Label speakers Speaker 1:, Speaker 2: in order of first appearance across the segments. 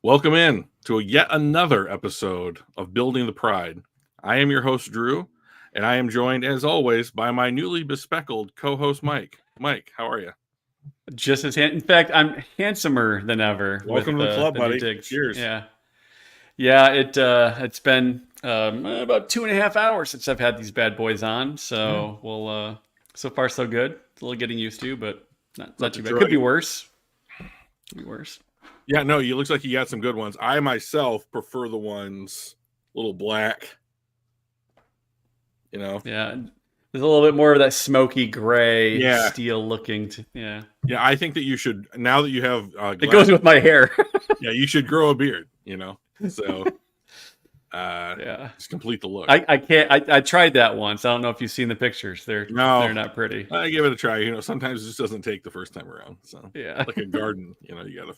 Speaker 1: Welcome in to yet another episode of Building the Pride. I am your host, Drew, and I am joined, as always, by my newly bespectacled co-host, Mike. Mike, how are you?
Speaker 2: Just as in fact, I'm handsomer than ever.
Speaker 1: Welcome
Speaker 2: with
Speaker 1: to the club,
Speaker 2: the new
Speaker 1: buddy.
Speaker 2: digs.
Speaker 1: Cheers.
Speaker 2: Yeah. It's been about 2.5 hours since I've had these bad boys on. So we'll so far so good. It's a little getting used to, but not too bad. Could be worse.
Speaker 1: Yeah, no, you looks like you got some good ones. I myself prefer the ones a little black.
Speaker 2: Yeah, there's a little bit more of that smoky gray steel looking.
Speaker 1: Yeah, I think that you should, now that you have
Speaker 2: it goes with my hair.
Speaker 1: Yeah, you should grow a beard. So just complete the look.
Speaker 2: I can't. I tried that once. I don't know if you've seen the pictures. They're not pretty.
Speaker 1: I give it a try. Sometimes it just doesn't take the first time around. So
Speaker 2: yeah,
Speaker 1: like a garden. You gotta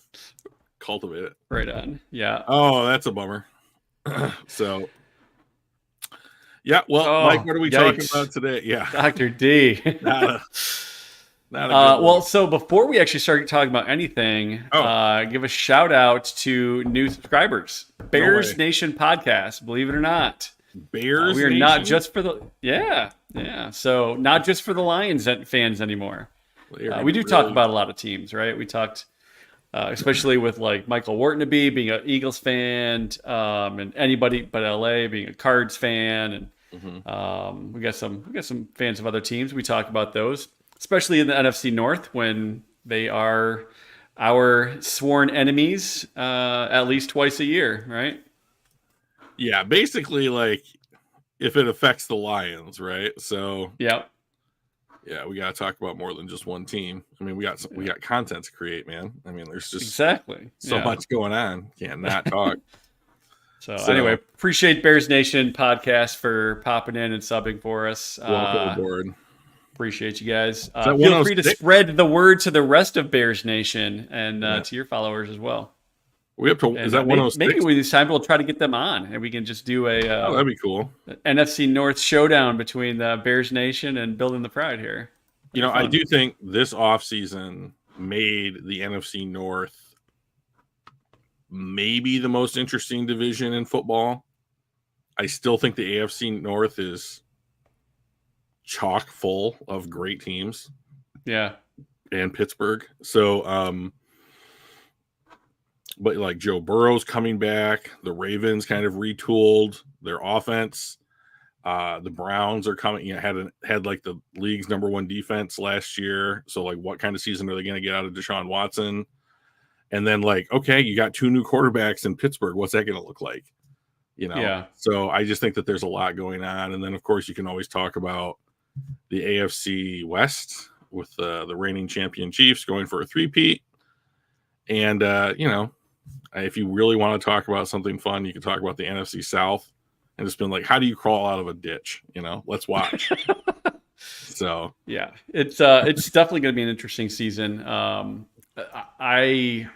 Speaker 1: cultivate it.
Speaker 2: Right on. Yeah.
Speaker 1: Oh, that's a bummer. So yeah. Well, Mike, what are we talking about today? Yeah,
Speaker 2: Dr. D.
Speaker 1: Not a
Speaker 2: well, so before we actually start talking about anything, give a shout out to new subscribers. Bears Nation podcast, believe it or not.
Speaker 1: Bears
Speaker 2: we are
Speaker 1: Nation?
Speaker 2: not just for the So not just for the Lions fans anymore. We do talk about a lot of teams, right? We talked especially with like Michael Whartonby being an Eagles fan, and anybody but LA being a Cards fan, and we got some fans of other teams. We talk about those, especially in the NFC North when they are our sworn enemies at least twice a year, right?
Speaker 1: Yeah, basically, like if it affects the Lions, right? So
Speaker 2: yeah,
Speaker 1: we got to talk about more than just one team. I mean, we got content to create, man. I mean, there's just so much going on. Can't not talk.
Speaker 2: So anyway, appreciate Bears Nation podcast for popping in and subbing for us.
Speaker 1: Welcome aboard.
Speaker 2: Appreciate you guys. Feel free to spread the word to the rest of Bears Nation and to your followers as well.
Speaker 1: We have to. Is that 106?
Speaker 2: Maybe this time we'll try to get them on, and we can just do a.
Speaker 1: That'd be cool.
Speaker 2: NFC North showdown between the Bears Nation and Building the Pride here.
Speaker 1: I do think this offseason made the NFC North maybe the most interesting division in football. I still think the AFC North is chock full of great teams.
Speaker 2: Yeah.
Speaker 1: And Pittsburgh. So, but like Joe Burrow's coming back. The Ravens kind of retooled their offense. The Browns are coming. Had like the league's number one defense last year. So like, what kind of season are they going to get out of Deshaun Watson? And then like, okay, you got two new quarterbacks in Pittsburgh. What's that going to look like?
Speaker 2: Yeah.
Speaker 1: So I just think that there's a lot going on. And then of course you can always talk about the AFC West with the reigning champion Chiefs going for a three-peat. And if you really want to talk about something fun, you can talk about the NFC South and just been like, how do you crawl out of a ditch? Let's watch. So
Speaker 2: yeah, it's definitely going to be an interesting season. I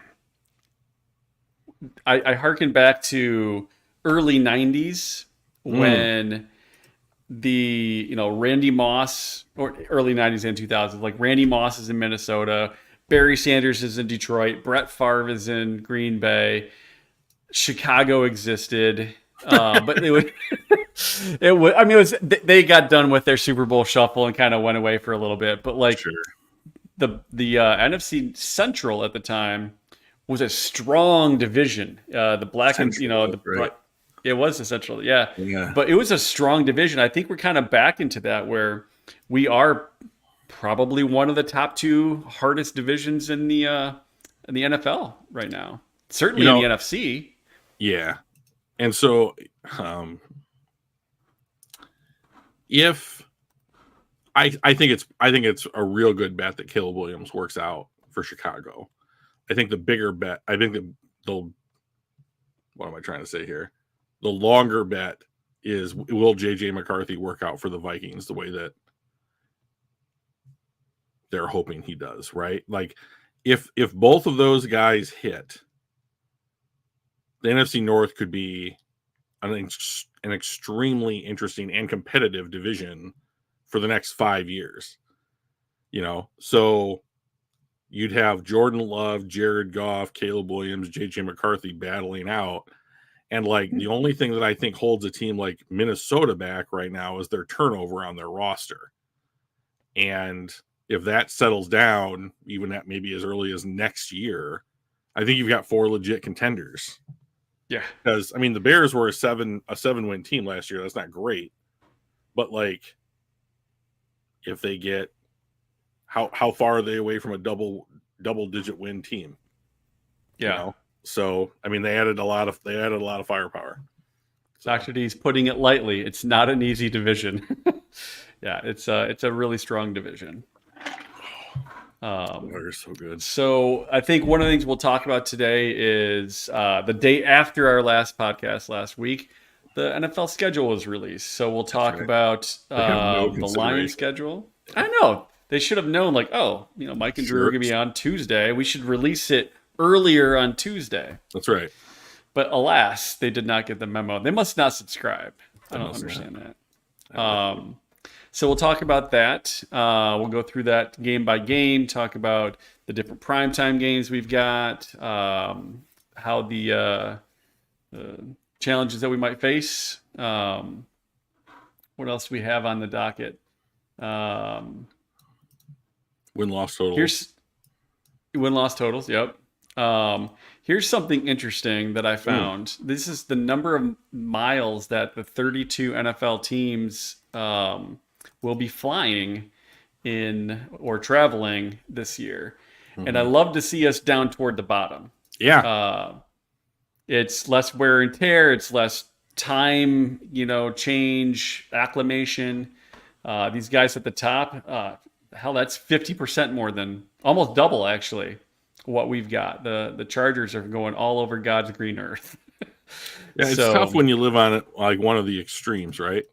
Speaker 2: harken back to early 90s when the Randy Moss, or early 90s and 2000s, like Randy Moss is in Minnesota, Barry Sanders is in Detroit, Brett Favre is in Green Bay, Chicago existed, but they got done with their Super Bowl shuffle and kind of went away for a little bit. But like the NFC Central at the time was a strong division. The black
Speaker 1: Central,
Speaker 2: and it was a Central, yeah. But it was a strong division. I think we're kind of back into that where we are probably one of the top two hardest divisions in the NFL right now. Certainly in the NFC.
Speaker 1: Yeah. And so if I think it's a real good bet that Caleb Williams works out for Chicago. I think the bigger bet, what am I trying to say here? The longer bet is, will JJ McCarthy work out for the Vikings the way that they're hoping he does, right? Like if both of those guys hit, the NFC North could be an extremely interesting and competitive division for the next 5 years. So you'd have Jordan Love, Jared Goff, Caleb Williams, JJ McCarthy battling out. And like the only thing that I think holds a team like Minnesota back right now is their turnover on their roster. And if that settles down, even at maybe as early as next year, I think you've got 4 legit contenders.
Speaker 2: Yeah.
Speaker 1: Because I mean the Bears were a 7-win team last year. That's not great. But like if they get how far are they away from a double digit win team?
Speaker 2: Yeah.
Speaker 1: You know? So I mean they added a lot of firepower. So.
Speaker 2: Dr. D's putting it lightly. It's not an easy division. Yeah, it's a really strong division.
Speaker 1: They're so good.
Speaker 2: So I think one of the things we'll talk about today is the day after our last podcast last week, the NFL schedule was released. So we'll talk about the Lions schedule. I know. They should have known, like, Mike and Drew are going to be on Tuesday. We should release it earlier on Tuesday.
Speaker 1: That's right.
Speaker 2: But alas, they did not get the memo. They must not subscribe. I don't understand that. So we'll talk about that. We'll go through that game by game, talk about the different primetime games we've got, how the challenges that we might face. What else do we have on the docket?
Speaker 1: Win-loss totals.
Speaker 2: Here's win-loss totals, yep. Here's something interesting that I found. This is the number of miles that the 32 NFL teams will be flying in or traveling this year. And I love to see us down toward the bottom.
Speaker 1: Yeah.
Speaker 2: It's less wear and tear. It's less time, change, acclimation. These guys at the top, that's 50% more than, almost double actually, what we've got. The Chargers are going all over God's green earth.
Speaker 1: Yeah, it's tough when you live on it, like one of the extremes, right?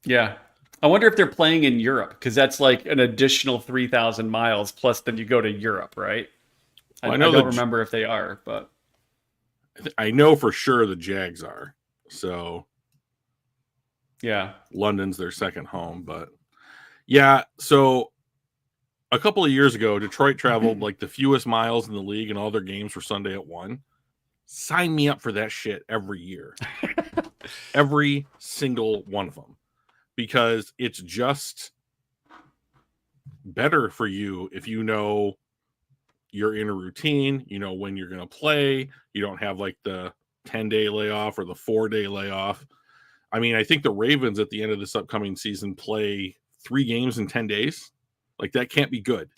Speaker 2: Yeah. I wonder if they're playing in Europe, because that's like an additional 3,000 miles plus then you go to Europe, right? Well, I don't remember if they are, but
Speaker 1: I know for sure the Jags are. So
Speaker 2: yeah,
Speaker 1: London's their second home, but yeah. So a couple of years ago, Detroit traveled like the fewest miles in the league, and all their games were Sunday at 1. Sign me up for that shit every year. Every single one of them. Because it's just better for you if you know you're in a routine, you know when you're going to play, you don't have like the 10-day layoff or the 4-day layoff. I mean, I think the Ravens at the end of this upcoming season play 3 games in 10 days. Like that can't be good.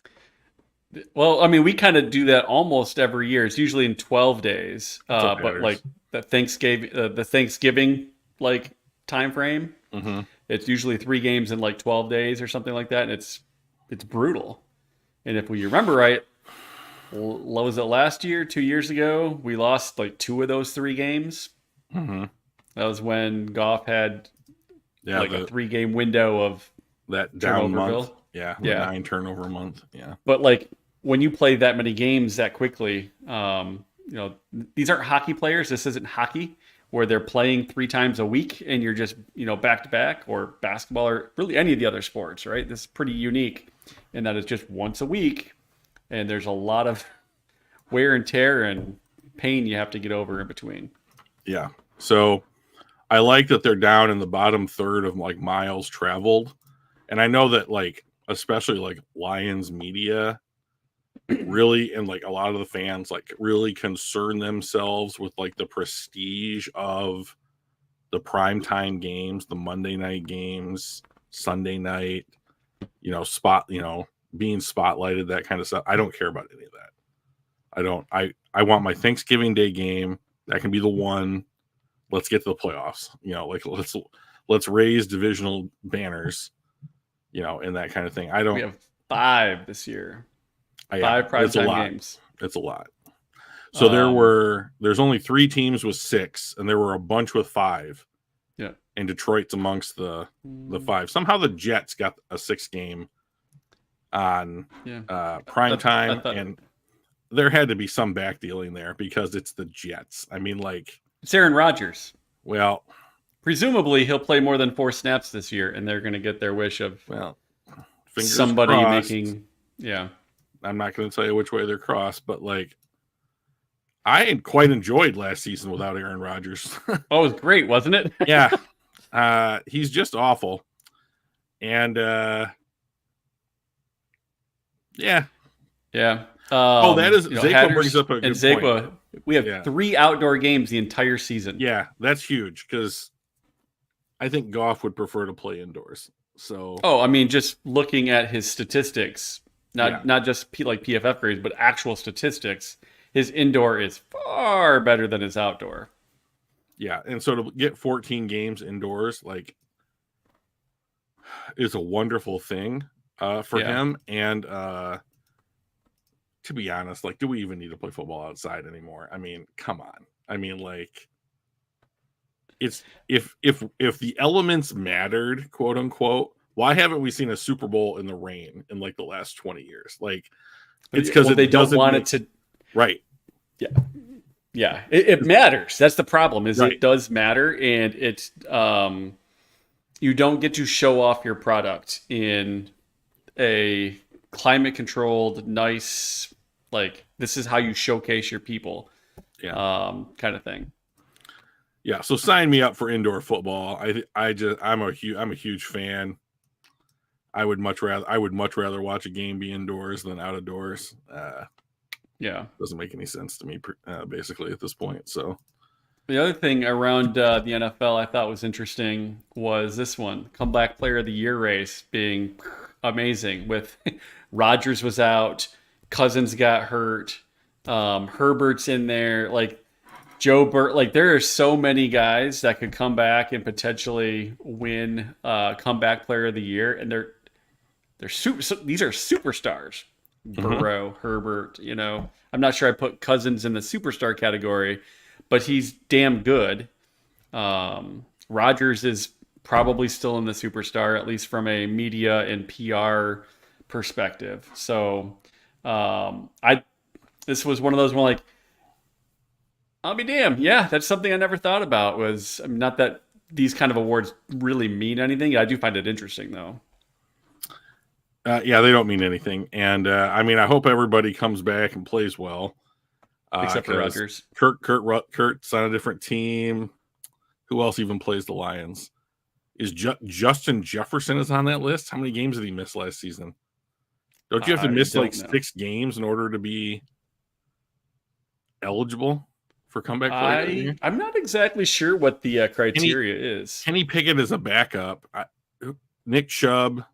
Speaker 2: Well, I mean, we kind of do that almost every year. It's usually in 12 days, but like the Thanksgiving like time frame.
Speaker 1: Mm-hmm.
Speaker 2: It's usually 3 games in like 12 days or something like that, and it's brutal. And if we remember right, what was it last year, 2 years ago? We lost like 2 of those 3 games.
Speaker 1: Mm-hmm.
Speaker 2: That was when Goff had a 3-game window of
Speaker 1: that down month. Yeah, 9 turnover a month. Yeah,
Speaker 2: but like when you play that many games that quickly, these aren't hockey players. This isn't hockey, where they're playing 3 times a week and you're just, back to back, or basketball, or really any of the other sports, right? This is pretty unique in that it's just once a week and there's a lot of wear and tear and pain you have to get over in between.
Speaker 1: Yeah. So I like that they're down in the bottom third of like miles traveled. And I know that like, especially like Lions media really, and like a lot of the fans like really concern themselves with like the prestige of the primetime games, the Monday night games, Sunday night, being spotlighted, that kind of stuff. I don't care about any of that. I want my Thanksgiving Day game. That can be the one. Let's get to the playoffs. Let's raise divisional banners, and that kind of thing. We
Speaker 2: have 5 this year. 5 primetime games.
Speaker 1: It's a lot. So there's only 3 teams with 6, and there were a bunch with 5.
Speaker 2: Yeah.
Speaker 1: And Detroit's amongst the 5. Somehow the Jets got a 6 game on prime time, and there had to be some back dealing there because it's the Jets. I mean, like,
Speaker 2: it's Aaron Rodgers.
Speaker 1: Well,
Speaker 2: presumably he'll play more than 4 snaps this year, and they're going to get their wish of
Speaker 1: fingers
Speaker 2: somebody
Speaker 1: crossed.
Speaker 2: making, yeah.
Speaker 1: I'm not going to tell you which way they're crossed, but like I quite enjoyed last season without Aaron Rodgers.
Speaker 2: Oh, it was great, wasn't it?
Speaker 1: Yeah. He's just awful. And yeah.
Speaker 2: Yeah.
Speaker 1: That is Zakwa brings up a good point.
Speaker 2: We have 3 outdoor games the entire season.
Speaker 1: Yeah, that's huge because I think Goff would prefer to play indoors. So
Speaker 2: I mean, just looking at his statistics, not just like PFF grades, but actual statistics, his indoor is far better than his outdoor.
Speaker 1: Yeah, and so to get 14 games indoors, like, is a wonderful thing for him. And to be honest, like, do we even need to play football outside anymore? I mean, come on. I mean, like, it's if the elements mattered, quote unquote, why haven't we seen a Super Bowl in the rain in like the last 20 years? Like, it's because
Speaker 2: they don't want it to.
Speaker 1: Right.
Speaker 2: Yeah. Yeah. It matters. That's the problem. It does matter, and it's you don't get to show off your product in a climate controlled, nice, like, this is how you showcase your people, kind of thing.
Speaker 1: Yeah, so sign me up for indoor football. I'm a huge fan. I would much rather watch a game be indoors than out of doors. Doesn't make any sense to me, basically, at this point. So
Speaker 2: the other thing around the NFL I thought was interesting was this one, comeback player of the year race being amazing. With Rodgers was out, Cousins got hurt, Herbert's in there, like Joe Burrow. Like, there are so many guys that could come back and potentially win comeback player of the year, and they're these are superstars. Burrow, Herbert, I'm not sure I put Cousins in the superstar category, but he's damn good. Rodgers is probably still in the superstar, at least from a media and PR perspective. So this was one of those where, like, I'll be damned. Yeah, that's something I never thought about. Not that these kind of awards really mean anything. I do find it interesting, though.
Speaker 1: They don't mean anything. And I mean, I hope everybody comes back and plays well.
Speaker 2: Except for Rodgers.
Speaker 1: Kurt's on a different team. Who else even plays the Lions? Is Justin Jefferson is on that list? How many games did he miss last season? Don't you have to miss like 6 games in order to be eligible for comeback player?
Speaker 2: I'm not exactly sure what the criteria is.
Speaker 1: Kenny Pickett is a backup. Nick Chubb.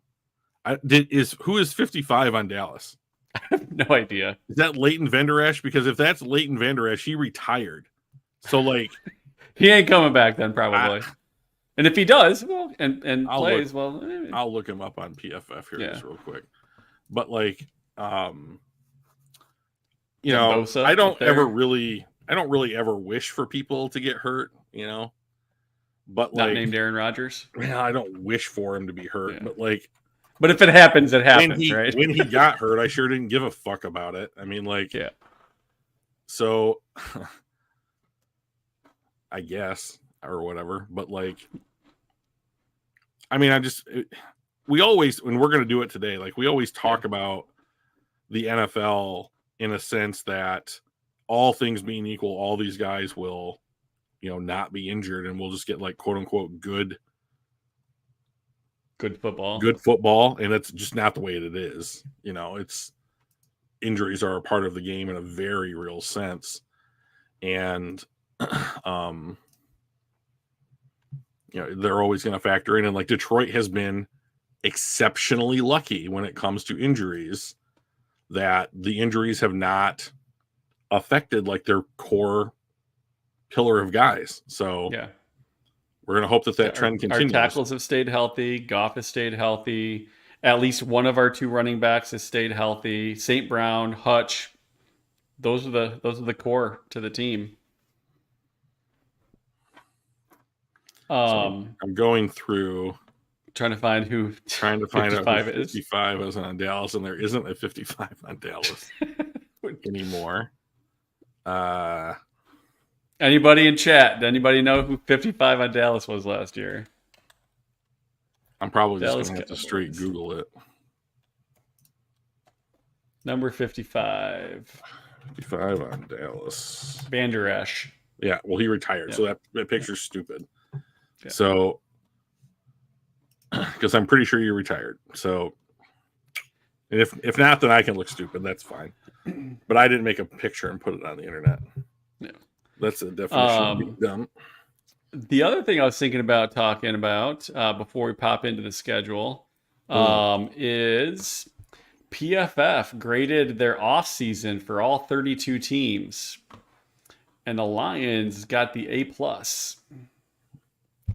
Speaker 1: Who is 55 on Dallas?
Speaker 2: I have no idea.
Speaker 1: Is that Leighton Vander Esch? Because if that's Leighton Vander Esch, he retired. So, like,
Speaker 2: he ain't coming back then, probably. And if he does, well, and plays,
Speaker 1: I'll look him up on PFF here just real quick. But, like, Bosa, I don't really ever wish for people to get hurt, But
Speaker 2: not named Aaron Rodgers.
Speaker 1: Yeah, I don't wish for him to be hurt,
Speaker 2: but if it happens, it happens, right?
Speaker 1: When he got hurt, I sure didn't give a fuck about it. I mean, like, so I guess, or whatever. But, like, I mean, we always, when we're going to do it today, like, we always talk about the NFL in a sense that all things being equal, all these guys will, not be injured, and we'll just get, like, quote unquote good football, and it's just not the way it is. It's injuries are a part of the game in a very real sense, and they're always going to factor in. And, like, Detroit has been exceptionally lucky when it comes to injuries, that the injuries have not affected, like, their core pillar of guys. So we're going to hope that trend continues.
Speaker 2: Our tackles have stayed healthy. Goff has stayed healthy. At least one of our 2 running backs has stayed healthy. St. Brown, Hutch. Those are the core to the team.
Speaker 1: So I'm going through,
Speaker 2: trying to find out who
Speaker 1: 55 is on Dallas, and there isn't a 55 on Dallas anymore.
Speaker 2: Anybody in chat? Anybody know who 55 on Dallas was last year?
Speaker 1: I'm probably just going to have to straight Google it.
Speaker 2: Number 55.
Speaker 1: 55 on Dallas.
Speaker 2: Van Der Esch.
Speaker 1: Yeah, well, he retired, so that picture's stupid.
Speaker 2: Yeah.
Speaker 1: So, because I'm pretty sure you retired. So, and if not, then I can look stupid. That's fine. But I didn't make a picture and put it on the internet.
Speaker 2: Yeah.
Speaker 1: That's the definition of being dumb.
Speaker 2: The other thing I was thinking about talking about before we pop into the schedule is PFF graded their offseason for all 32 teams. And the Lions got the A+.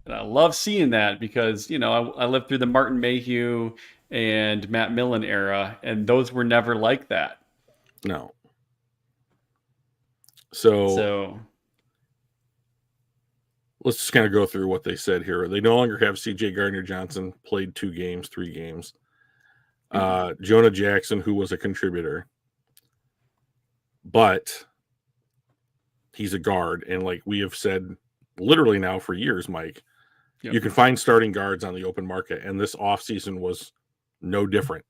Speaker 2: And I love seeing that because, I lived through the Martin Mayhew and Matt Millen era, and those were never like that.
Speaker 1: No. So let's just kind of go through what they said here. They no longer have C.J. Gardner-Johnson, played 3 games. Jonah Jackson, who was a contributor. But he's a guard, and like we have said literally now for years, Mike, you can find starting guards on the open market, and this offseason was no different.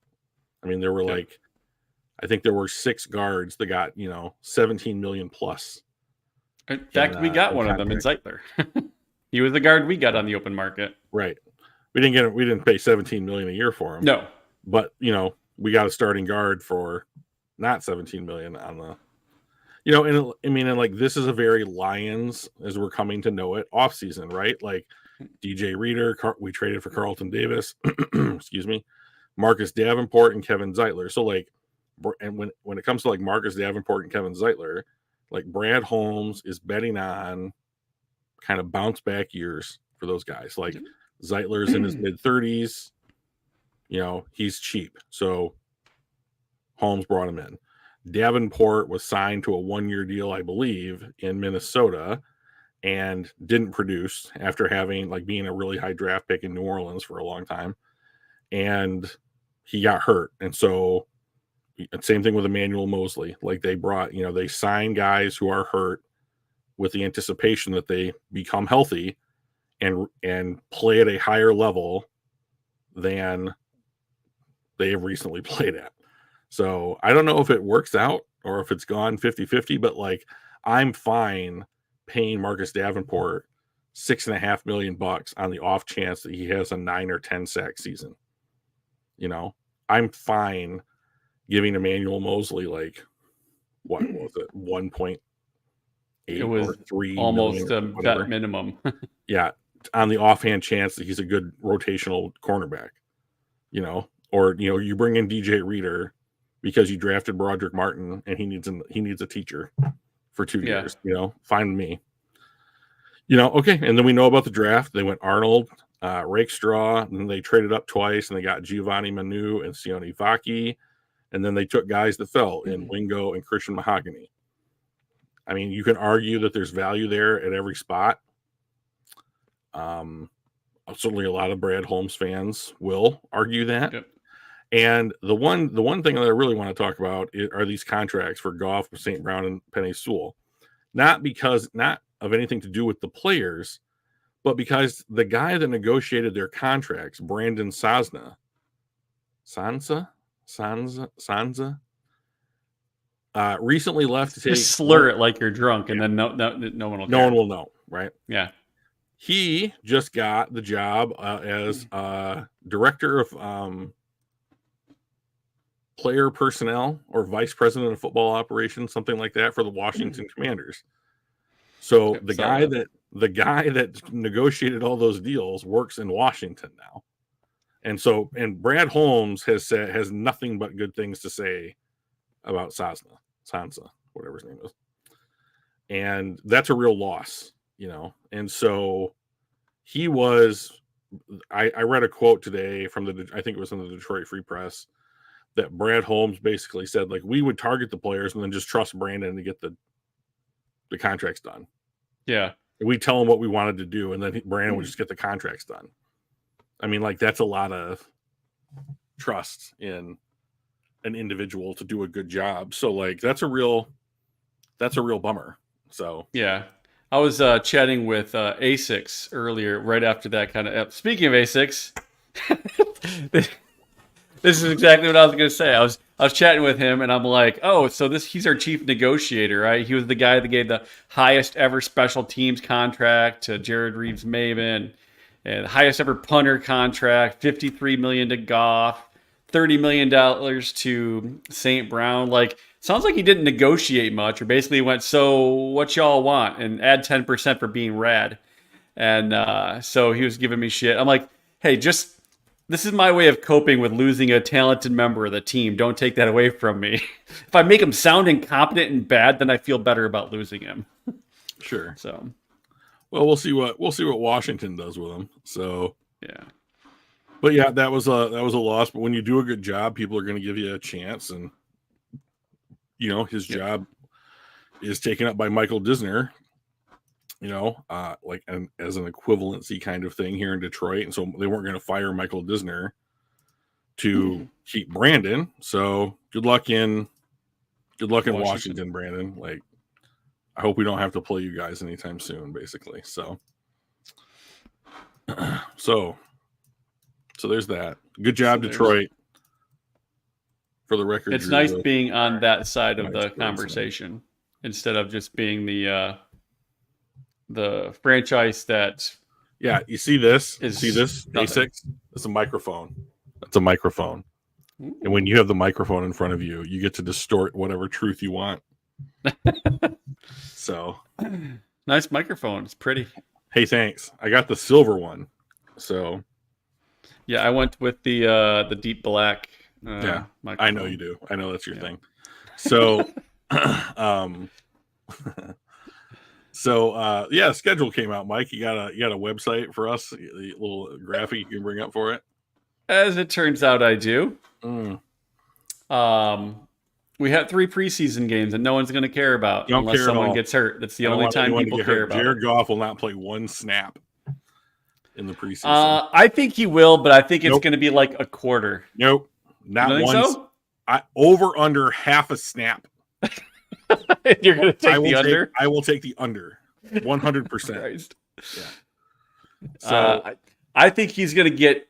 Speaker 1: I mean, there were I think there were 6 guards that got, 17 million plus.
Speaker 2: In fact, we got one of them in Zeitler. He was the guard we got on the open market.
Speaker 1: Right. We didn't pay 17 million a year for him.
Speaker 2: No.
Speaker 1: But, we got a starting guard for not 17 million on the and this is a very Lions, as we're coming to know it, off season, right? Like DJ Reader, we traded for Carlton Davis, excuse me, Marcus Davenport and Kevin Zeitler. So and when it comes to like Marcus Davenport and Kevin Zeitler, like Brad Holmes is betting on kind of bounce back years for those guys. Like Zeitler's in his mid 30s, he's cheap. So Holmes brought him in. Davenport was signed to a 1-year deal, I believe, in Minnesota and didn't produce after being a really high draft pick in New Orleans for a long time. And he got hurt. And so same thing with Emmanuel Mosley. Like they sign guys who are hurt with the anticipation that they become healthy and play at a higher level than they have recently played at. So I don't know if it works out or if it's gone 50-50, but I'm fine paying Marcus Davenport $6.5 million on the off chance that he has a 9 or 10 sack season. I'm fine giving Emmanuel Mosley what was it, 1.8 or 3
Speaker 2: almost a vet minimum.
Speaker 1: Yeah, on the offhand chance that he's a good rotational cornerback. Or you bring in DJ Reader because you drafted Broderick Martin and he needs a teacher for 2 years. Fine with me. Okay. And then we know about the draft. They went Arnold, Rakestraw, and then they traded up twice and they got Giovanni Manu and Sione Vaki. And then they took guys that fell in Wingo and Christian Mahogany. I mean, you can argue that there's value there at every spot. Certainly a lot of Brad Holmes fans will argue that. Yep. And the one thing that I really want to talk about are these contracts for Goff, St. Brown, and Penei Sewell. Not of anything to do with the players, but because the guy that negotiated their contracts, Brandon Sansa, recently left to take.
Speaker 2: Just slur it like you're drunk, and then no one will.
Speaker 1: No one will know, right?
Speaker 2: Yeah.
Speaker 1: He just got the job as director of player personnel or vice president of football operations, something like that, for the Washington Commanders. So the guy that negotiated all those deals works in Washington now. And Brad Holmes has nothing but good things to say about Sansa, whatever his name is. And that's a real loss, And so he was, I read a quote today from I think it was in the Detroit Free Press, that Brad Holmes basically said, we would target the players and then just trust Brandon to get the contracts done.
Speaker 2: Yeah.
Speaker 1: We tell him what we wanted to do, and then Brandon would just get the contracts done. I mean, that's a lot of trust in an individual to do a good job. So that's a real bummer. So
Speaker 2: yeah, I was chatting with ASICS earlier, right after that kind of. Speaking of ASICS, this is exactly what I was going to say. I I was chatting with him, and I'm like, oh, so he's our chief negotiator, right? He was the guy that gave the highest ever special teams contract to Jared Reeves-Maybin, and the highest ever punter contract, $53 million to Goff, $30 million to St. Brown. Like, sounds like he didn't negotiate much, or basically went, so what y'all want? And add 10% for being rad. And so he was giving me shit. I'm like, hey, this is my way of coping with losing a talented member of the team. Don't take that away from me. If I make him sound incompetent and bad, then I feel better about losing him.
Speaker 1: Sure.
Speaker 2: So,
Speaker 1: well, we'll see what Washington does with him. So,
Speaker 2: yeah.
Speaker 1: But yeah, that was a loss. But when you do a good job, people are going to give you a chance, and his job is taken up by Michael Disner. As an equivalency kind of thing here in Detroit. And so they weren't going to fire Michael Disner to keep Brandon. So good luck in Washington, Brandon. Like, I hope we don't have to play you guys anytime soon, basically. So there's that. Good job, Detroit. For the record,
Speaker 2: it's nice being on that side of the conversation instead of just being the franchise that
Speaker 1: you see this A6, it's a microphone. It's a microphone. Ooh. And when you have the microphone in front of you, you get to distort whatever truth you want. So
Speaker 2: nice microphone. It's pretty.
Speaker 1: Hey, thanks. I got the silver one. So
Speaker 2: yeah, I went with the deep black
Speaker 1: microphone. I know you do. I know that's your thing. So schedule came out, Mike. You got a website for us, a little graphic you can bring up for it?
Speaker 2: As it turns out, I do. We have 3 preseason games that no one's going to care about unless someone gets hurt. That's the only time people care about.
Speaker 1: Jared Goff will not play one snap in the preseason.
Speaker 2: I think he will, but I think it's going to be like a quarter.
Speaker 1: Nope, not one. So? Over under half a snap.
Speaker 2: You're going to take the under?
Speaker 1: I will take the under. 100%. Yeah.
Speaker 2: So I think he's going to get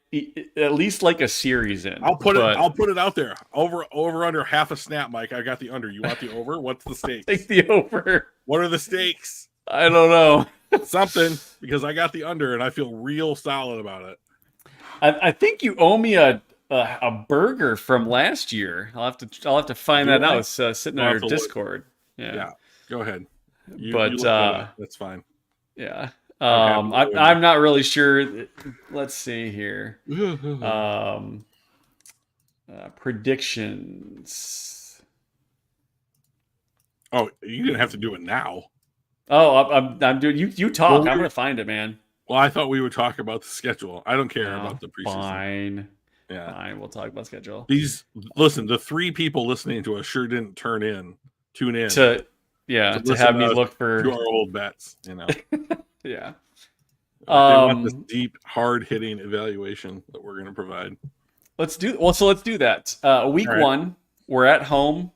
Speaker 2: at least like a series in.
Speaker 1: I'll put it out there. Over under half a snap, Mike. I got the under. You want the over? What's the stakes?
Speaker 2: Take the over.
Speaker 1: What are the stakes?
Speaker 2: I don't know.
Speaker 1: Something, because I got the under and I feel real solid about it.
Speaker 2: I think you owe me a burger from last year. I'll have to find that out. It's sitting on your Discord.
Speaker 1: Yeah. Go ahead.
Speaker 2: That's
Speaker 1: fine.
Speaker 2: Yeah. I'm not really sure. Let's see here. Predictions.
Speaker 1: Oh, you didn't have to do it now.
Speaker 2: Oh, I'm doing. You talk. Well, I'm gonna find it, man.
Speaker 1: Well, I thought we would talk about the schedule. I don't care about the preseason.
Speaker 2: Fine.
Speaker 1: Yeah.
Speaker 2: Fine. We'll talk about schedule.
Speaker 1: The 3 people listening to us sure didn't tune in
Speaker 2: to have me look for
Speaker 1: to our old bets.
Speaker 2: Yeah.
Speaker 1: They want this deep, hard-hitting evaluation that we're going to provide.
Speaker 2: Let's do that. Week 1, we're at home.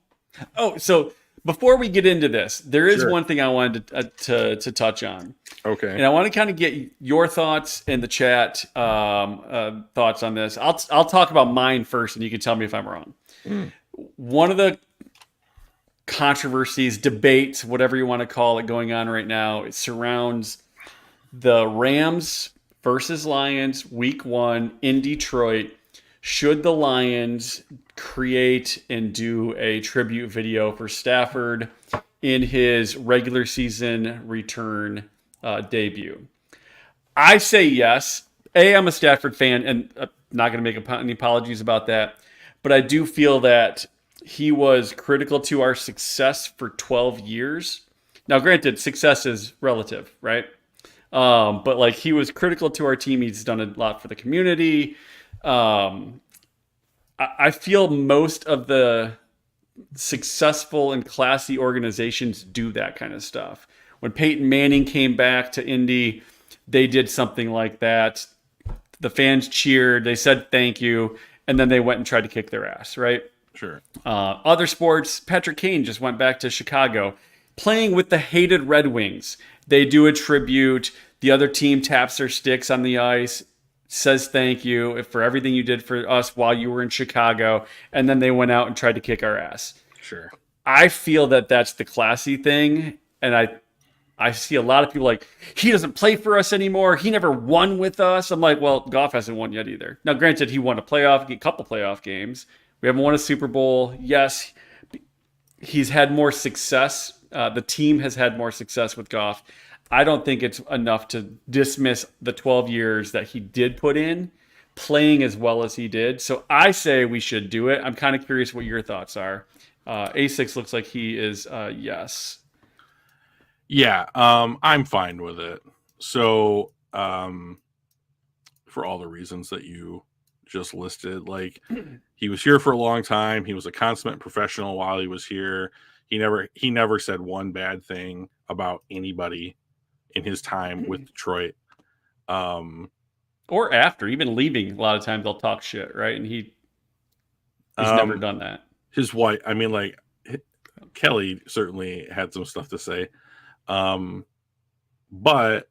Speaker 2: Oh, so before we get into this, there is one thing I wanted to touch on.
Speaker 1: Okay.
Speaker 2: And I want to kind of get your thoughts in the chat, thoughts on this. I'll talk about mine first, and you can tell me if I'm wrong. One of the controversies, debates, whatever you want to call it, going on right now, it surrounds the Rams versus Lions week 1 in Detroit. Should the Lions create and do a tribute video for Stafford in his regular season return debut? I say yes. I'm a Stafford fan, and I'm not going to make any apologies about that. But I do feel that he was critical to our success for 12 years. Now, granted, success is relative, right? But like, he was critical to our team. He's done a lot for the community. I feel most of the successful and classy organizations do that kind of stuff. When Peyton Manning came back to Indy, they did something like that. The fans cheered. They said thank you. And then they went and tried to kick their ass, right?
Speaker 1: Sure.
Speaker 2: Other sports, Patrick Kane just went back to Chicago, playing with the hated Red Wings. They do a tribute. The other team taps their sticks on the ice. says thank you for everything you did for us while you were in Chicago, and then they went out and tried to kick our ass.
Speaker 1: Sure.
Speaker 2: I feel that that's the classy thing, and I see a lot of people like, he doesn't play for us anymore. He never won with us. I'm like, well, Goff hasn't won yet either. Now, granted, he won a couple playoff games. We haven't won a Super Bowl. Yes, he's had more success. The team has had more success with Goff. I don't think it's enough to dismiss the 12 years that he did put in, playing as well as he did. So I say we should do it. I'm kind of curious what your thoughts are. A6 looks like he is yes.
Speaker 1: Yeah, I'm fine with it. So, for all the reasons that you just listed, like he was here for a long time. He was a consummate professional while he was here. He never said one bad thing about anybody in his time with Detroit.
Speaker 2: Or after, even leaving, a lot of times they'll talk shit, right? And he's never done that.
Speaker 1: His wife, I mean, like Kelly certainly had some stuff to say. But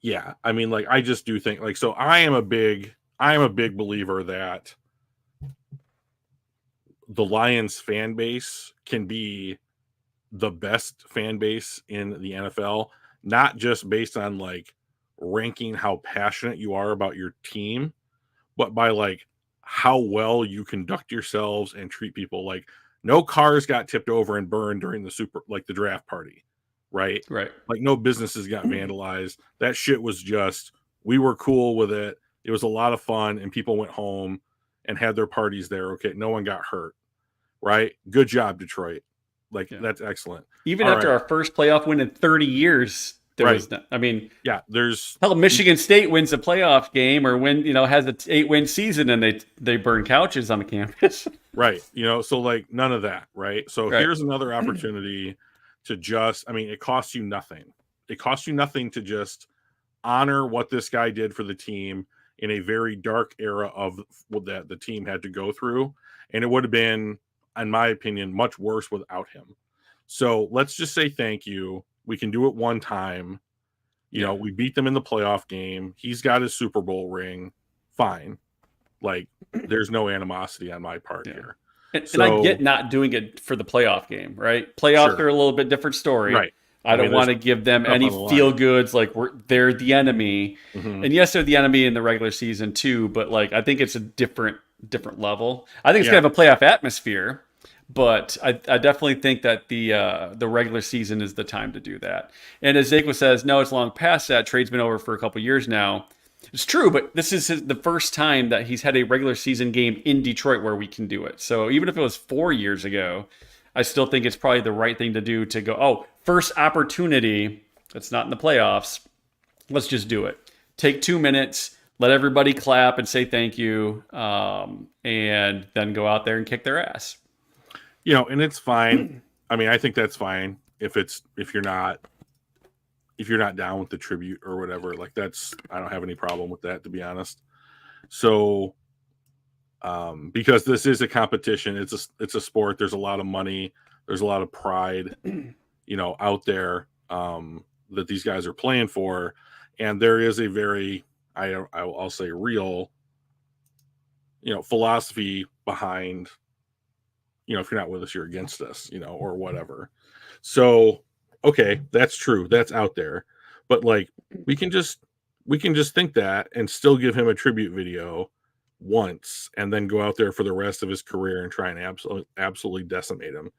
Speaker 1: yeah, I mean, like, I just do think, like, so I am a big believer that the Lions fan base can be the best fan base in the NFL, not just based on like ranking how passionate you are about your team, but by like how well you conduct yourselves and treat people. Like, no cars got tipped over and burned during the draft party. Right. Like, no businesses got vandalized. That shit was just, we were cool with it. It was a lot of fun, and people went home and had their parties there. Okay. No one got hurt. Right. Good job, Detroit. Like, that's excellent.
Speaker 2: Even after our first playoff win in 30 years, there was no, I mean,
Speaker 1: yeah, there's
Speaker 2: hell, Michigan State wins a playoff game or has an 8-win season and they burn couches on the campus.
Speaker 1: Right. So like none of that. Right. So here's another opportunity to just, I mean, it costs you nothing. It costs you nothing to just honor what this guy did for the team in a very dark era of that the team had to go through. And it would have been, in my opinion, much worse without him. So let's just say thank you. We can do it one time. We beat them in the playoff game. He's got his Super Bowl ring. Fine. Like, there's no animosity on my part here.
Speaker 2: And I get not doing it for the playoff game, right? Playoffs are a little bit different story.
Speaker 1: Right.
Speaker 2: I don't want to give them any feel goods like they're the enemy. Mm-hmm. And yes, they're the enemy in the regular season too, but like I think it's a different level. I think it's gonna have a playoff atmosphere, but I definitely think that the regular season is the time to do that. And as Zako says, no, it's long past that. Trade's been over for a couple years now. It's true, but this is the first time that he's had a regular season game in Detroit where we can do it. So even if it was 4 years ago, I still think it's probably the right thing to do to go, first opportunity, that's not in the playoffs. Let's just do it. Take 2 minutes, let everybody clap and say thank you, and then go out there and kick their ass.
Speaker 1: And it's fine. I mean, I think that's fine if you're not down with the tribute or whatever. Like, I don't have any problem with that, to be honest. So, because this is a competition, it's a sport. There's a lot of money. There's a lot of pride, out there, that these guys are playing for. And there is a very, I'll say real, philosophy behind, if you're not with us, you're against us, or whatever. So, okay, that's true. That's out there. But like, we can just think that and still give him a tribute video once and then go out there for the rest of his career and try and absolutely decimate him.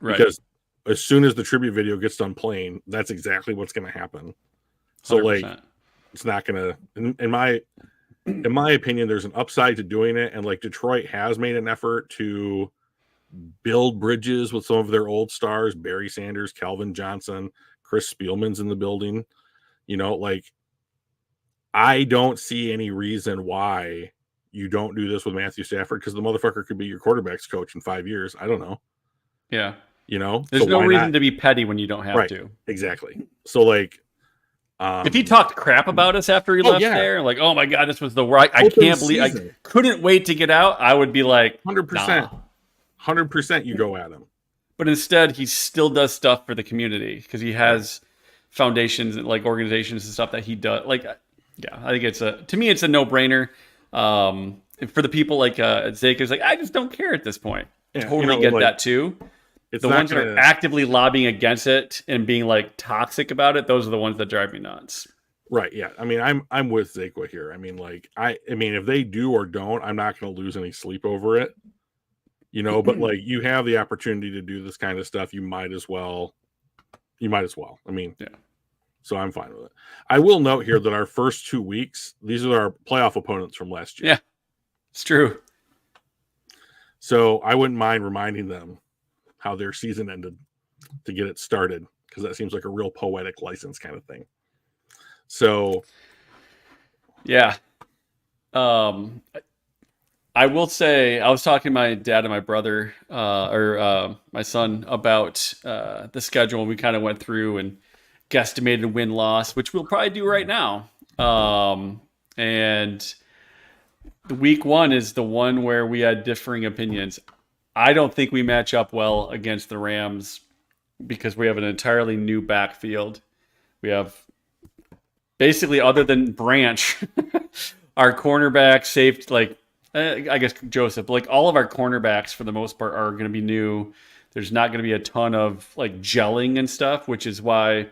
Speaker 1: Right. Because as soon as the tribute video gets done playing, that's exactly what's going to happen. So 100%. Like, it's not going to, in my opinion, there's an upside to doing it. And like, Detroit has made an effort to build bridges with some of their old stars, Barry Sanders, Calvin Johnson, Chris Spielman's in the building. Like, I don't see any reason why you don't do this with Matthew Stafford, because the motherfucker could be your quarterback's coach in 5 years. I don't know.
Speaker 2: Yeah.
Speaker 1: There's
Speaker 2: no reason to be petty when you don't have to.
Speaker 1: Exactly. So like,
Speaker 2: if he talked crap about us after he left there, like, oh my God, this was the right, I can't believe, I couldn't wait to get out, I would be like,
Speaker 1: 100%. 100% you go at him.
Speaker 2: But instead, he still does stuff for the community because he has foundations and like organizations and stuff that he does. Like, Yeah, I think to me, it's a no-brainer. For the people like Zake is like, I just don't care at this point.
Speaker 1: Yeah,
Speaker 2: Totally get that too.
Speaker 1: It's
Speaker 2: the ones that are actively lobbying against it and being like toxic about it, those are the ones that drive me nuts.
Speaker 1: Right. Yeah. I mean, I'm with Zakwa here. I mean, if they do or don't, I'm not going to lose any sleep over it, but like you have the opportunity to do this kind of stuff. You might as well. I mean,
Speaker 2: yeah.
Speaker 1: So I'm fine with it. I will note here that our first 2 weeks, these are our playoff opponents from last year.
Speaker 2: Yeah, it's true.
Speaker 1: So I wouldn't mind reminding them how their season ended to get it started, because that seems like a real poetic license kind of thing. So,
Speaker 2: yeah. I will say, I was talking to my dad and my brother, or my son, about the schedule. We kind of went through and guesstimated win-loss, which we'll probably do right now. And the week 1 is the one where we had differing opinions. I don't think we match up well against the Rams because we have an entirely new backfield. We have basically, other than Branch, our cornerback, safety, I guess Joseph, like all of our cornerbacks for the most part are going to be new. There's not going to be a ton of like gelling and stuff, which is why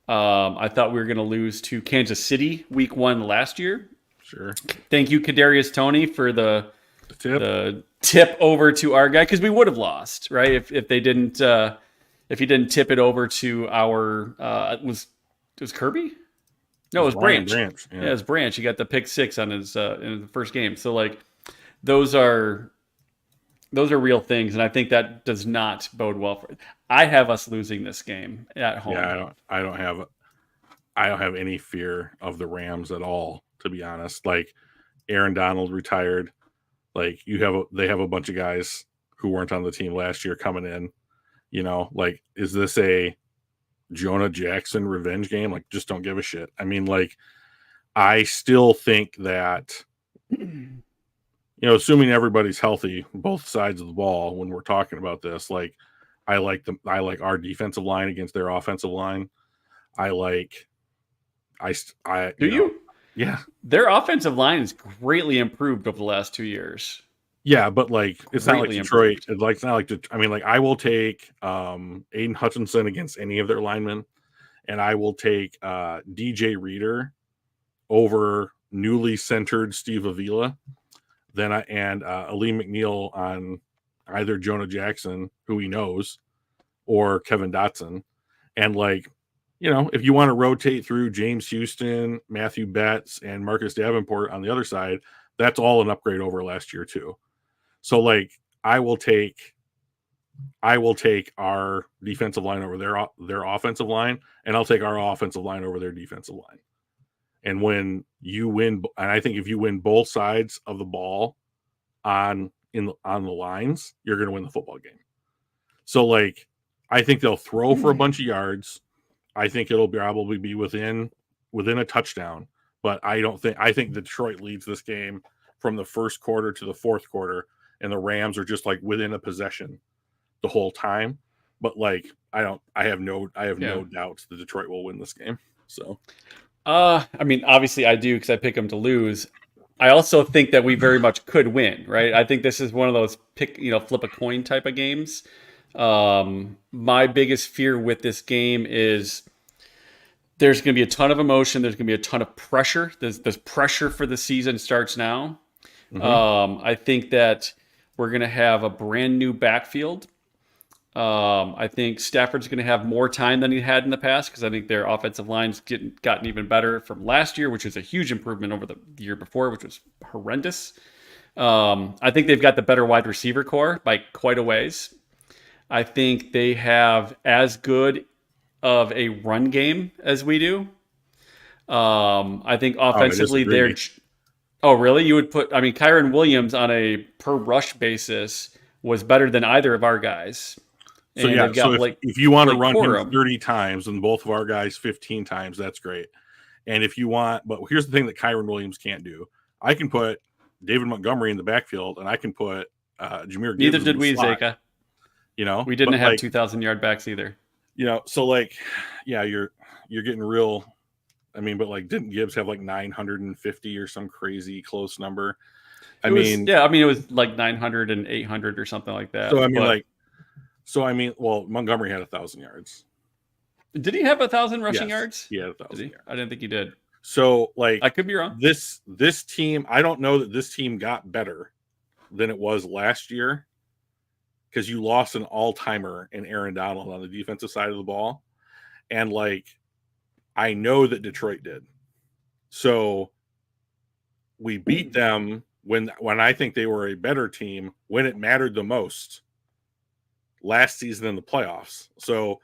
Speaker 2: I thought we were going to lose to Kansas City week 1 last year.
Speaker 1: Sure.
Speaker 2: Thank you, Kadarius Toney, for the tip over to our guy, because we would have lost, right? If they didn't, if he didn't tip it over to our it was Kirby. No, it was Branch.
Speaker 1: Yeah,
Speaker 2: it was Branch. He got the pick 6 on his in the first game. So like, those are real things, and I think that does not bode well for it. I have us losing this game at home.
Speaker 1: Yeah, I don't have any fear of the Rams at all, to be honest. Like, Aaron Donald retired. Like, they have a bunch of guys who weren't on the team last year coming in. Like, is this a Jonah Jackson revenge game? Like, just don't give a shit. I mean, like, I still think that, assuming everybody's healthy, both sides of the ball, when we're talking about this, like, I like our defensive line against their offensive line. Yeah.
Speaker 2: Their offensive line is greatly improved over the last 2 years.
Speaker 1: Yeah, but like, it's not like Detroit. It's not like, I mean, like, I will take Aiden Hutchinson against any of their linemen, and I will take DJ Reader over newly centered Steve Avila. And Ali McNeil on either Jonah Jackson, who he knows, or Kevin Dotson. And like, if you want to rotate through James Houston, Matthew Betts, and Marcus Davenport on the other side, that's all an upgrade over last year too. So like, I will take our defensive line over their offensive line, and I'll take our offensive line over their defensive line. And when you win, and I think if you win both sides of the ball on the lines, you're going to win the football game. So like, I think they'll throw for a bunch of yards. I think it'll probably be within a touchdown, but I think Detroit leads this game from the first quarter to the fourth quarter, and the Rams are just like within a possession the whole time. But like, I have no doubts that Detroit will win this game. So,
Speaker 2: I mean, obviously I do, because I pick them to lose. I also think that we very much could win, right? I think this is one of those flip a coin type of games. My biggest fear with this game is there's going to be a ton of emotion. There's going to be a ton of pressure. There's pressure for the season starts now. Mm-hmm. I think that we're going to have a brand new backfield. I think Stafford's going to have more time than he had in the past, because I think their offensive line's gotten even better from last year, which is a huge improvement over the year before, which was horrendous. I think they've got the better wide receiver core by quite a ways. I think they have as good of a run game as we do. I think offensively they're... Oh, really? You would put... I mean, Kyron Williams on a per rush basis was better than either of our guys.
Speaker 1: So yeah, if you want to run him 30 times and both of our guys 15 times, that's great. And if you want... But here's the thing that Kyron Williams can't do. I can put David Montgomery in the backfield, and I can put Jahmyr Gibbs.
Speaker 2: Neither did we, Zeka.
Speaker 1: We
Speaker 2: didn't have 2,000-yard backs either.
Speaker 1: So like, yeah, you're getting real I mean, but like, didn't Gibbs have like 950 or some crazy close number?
Speaker 2: It was like 900 and 800 or something like that.
Speaker 1: Well, Montgomery had 1,000 yards.
Speaker 2: Did he have 1,000 rushing yards?
Speaker 1: He had 1,000 yards.
Speaker 2: I didn't think he did.
Speaker 1: So, like,
Speaker 2: I could be wrong.
Speaker 1: This team, I don't know that this team got better than it was last year, because you lost an all-timer in Aaron Donald on the defensive side of the ball. And, like, I know that Detroit did. So we beat them when I think they were a better team when it mattered the most last season in the playoffs. So,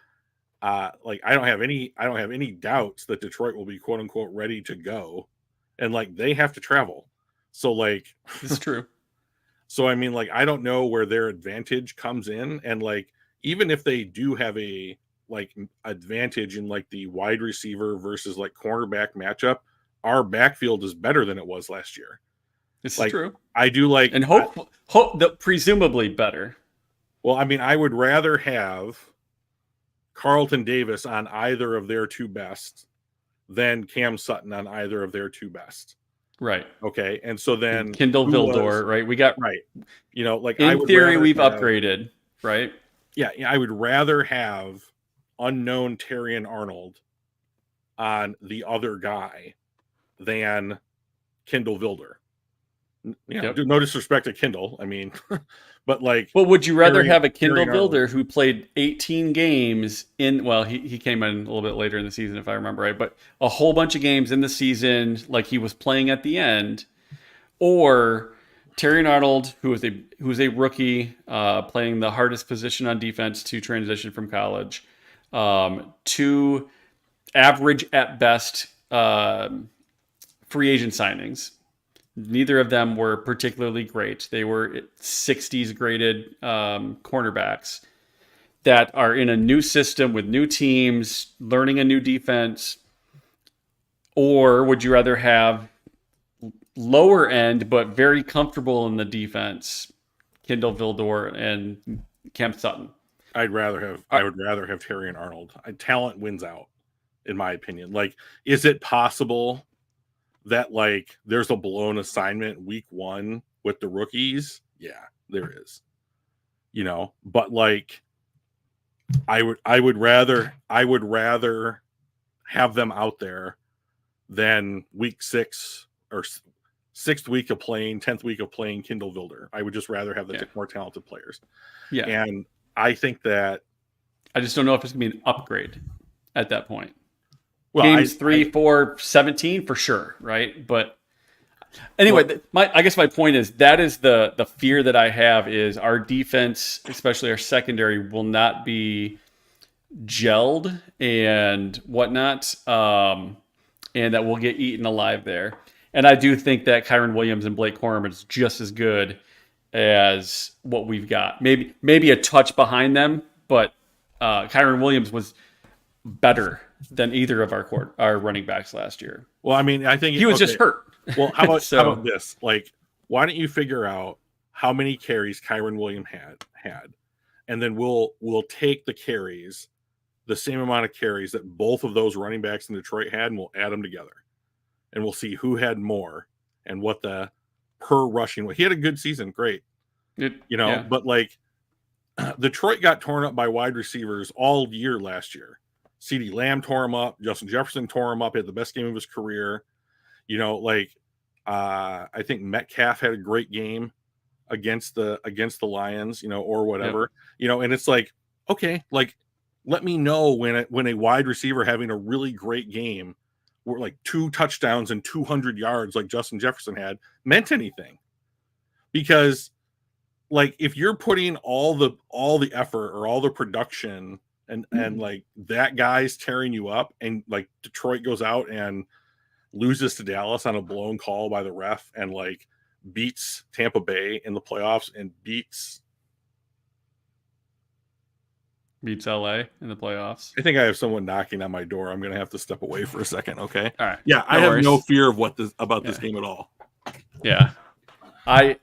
Speaker 1: like, I don't have any doubts that Detroit will be quote unquote ready to go, and like they have to travel. So, like,
Speaker 2: it's true.
Speaker 1: So, I mean, like, I don't know where their advantage comes in, and like, even if they do have a like advantage in like the wide receiver versus like cornerback matchup, our backfield is better than it was last year.
Speaker 2: It's
Speaker 1: like,
Speaker 2: true.
Speaker 1: I do like,
Speaker 2: and hope that presumably better.
Speaker 1: Well, I mean, I would rather have Carlton Davis on either of their two best than Cam Sutton on either of their two best.
Speaker 2: Right.
Speaker 1: Okay. And so then
Speaker 2: Kindle Vildor, right? We got
Speaker 1: right. You know, like,
Speaker 2: in theory, we've upgraded, right?
Speaker 1: Yeah. I would rather have unknown Terrion Arnold on the other guy than Kindle Vildor. No disrespect to Kindle. I mean, but like,
Speaker 2: well, would you rather have a Kindle Vildor who played 18 games he came in a little bit later in the season, if I remember right, but a whole bunch of games in the season, like he was playing at the end, or Terrion Arnold, who was a rookie, playing the hardest position on defense to transition from college, to average at best free agent signings. Neither of them were particularly great. They were 60s graded cornerbacks that are in a new system with new teams, learning a new defense. Or would you rather have lower end but very comfortable in the defense, Kindle Vildor and Cam Sutton?
Speaker 1: I would rather have Terrion Arnold. Talent wins out, in my opinion. Like, is it possible that like there's a blown assignment week 1 with the rookies? Yeah, there is. You know, but like I would rather have them out there than week 6 or 6th week of playing, 10th week of playing Kindle Vildor. I would just rather have the more talented players.
Speaker 2: Yeah.
Speaker 1: And I think that
Speaker 2: I just don't know if it's gonna be an upgrade at that point.
Speaker 1: Well,
Speaker 2: games 3, 4, 17 for sure, right? But anyway, I guess my point is that is the fear that I have is our defense, especially our secondary, will not be gelled and whatnot, and that we'll get eaten alive there. And I do think that Kyron Williams and Blake Corum is just as good as what we've got. Maybe a touch behind them, but Kyron Williams was better than either of our running backs last year.
Speaker 1: Well, I mean, I think
Speaker 2: he was just hurt.
Speaker 1: Well, how about this? Like, why don't you figure out how many carries Kyron Williams had, and then we'll take the carries, the same amount of carries that both of those running backs in Detroit had, and we'll add them together, and we'll see who had more and what the per rushing. He had a good season, great, but like Detroit got torn up by wide receivers all year last year. CeeDee Lamb tore him up. Justin Jefferson tore him up. He had the best game of his career. You know, like I think Metcalf had a great game against the Lions, or whatever. And it's like, okay, like, let me know when a wide receiver having a really great game, where like 2 touchdowns and 200 yards like Justin Jefferson had, meant anything. Because like, if you're putting all the effort or all the production and like that guy's tearing you up, and like Detroit goes out and loses to Dallas on a blown call by the ref, and like beats Tampa Bay in the playoffs, and beats
Speaker 2: LA in the playoffs.
Speaker 1: I think I have someone knocking on my door. I'm going to have to step away for a second. Okay.
Speaker 2: All right.
Speaker 1: Yeah. I have no fear of this game at all.
Speaker 2: Yeah. I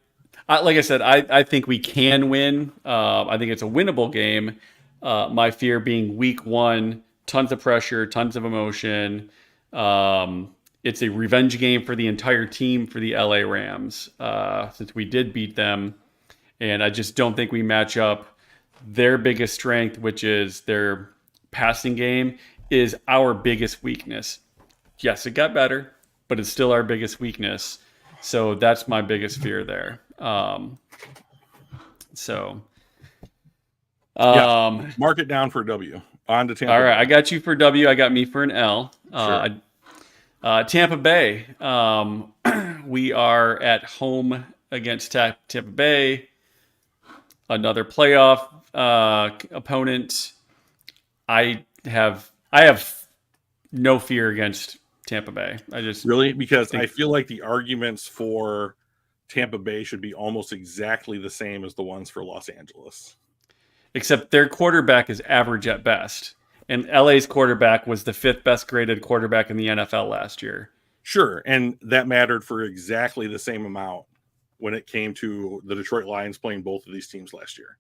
Speaker 2: like I said, I think we can win. I think it's a winnable game. My fear being week 1, tons of pressure, tons of emotion, It's a revenge game for the entire team for the LA Rams, since we did beat them. And I just don't think we match up. Their biggest strength, which is their passing game, is our biggest weakness. Yes, it got better, but it's still our biggest weakness. So that's my biggest fear there.
Speaker 1: Mark it down for W. On to Tampa.
Speaker 2: All right, I got you for W. I got me for an L. Sure. Tampa Bay. We are at home against Tampa Bay. Another playoff opponent. I have no fear against Tampa Bay.
Speaker 1: Because I feel like the arguments for Tampa Bay should be almost exactly the same as the ones for Los Angeles.
Speaker 2: Except their quarterback is average at best. And LA's quarterback was the 5th best graded quarterback in the NFL last year.
Speaker 1: Sure, and that mattered for exactly the same amount when it came to the Detroit Lions playing both of these teams last year.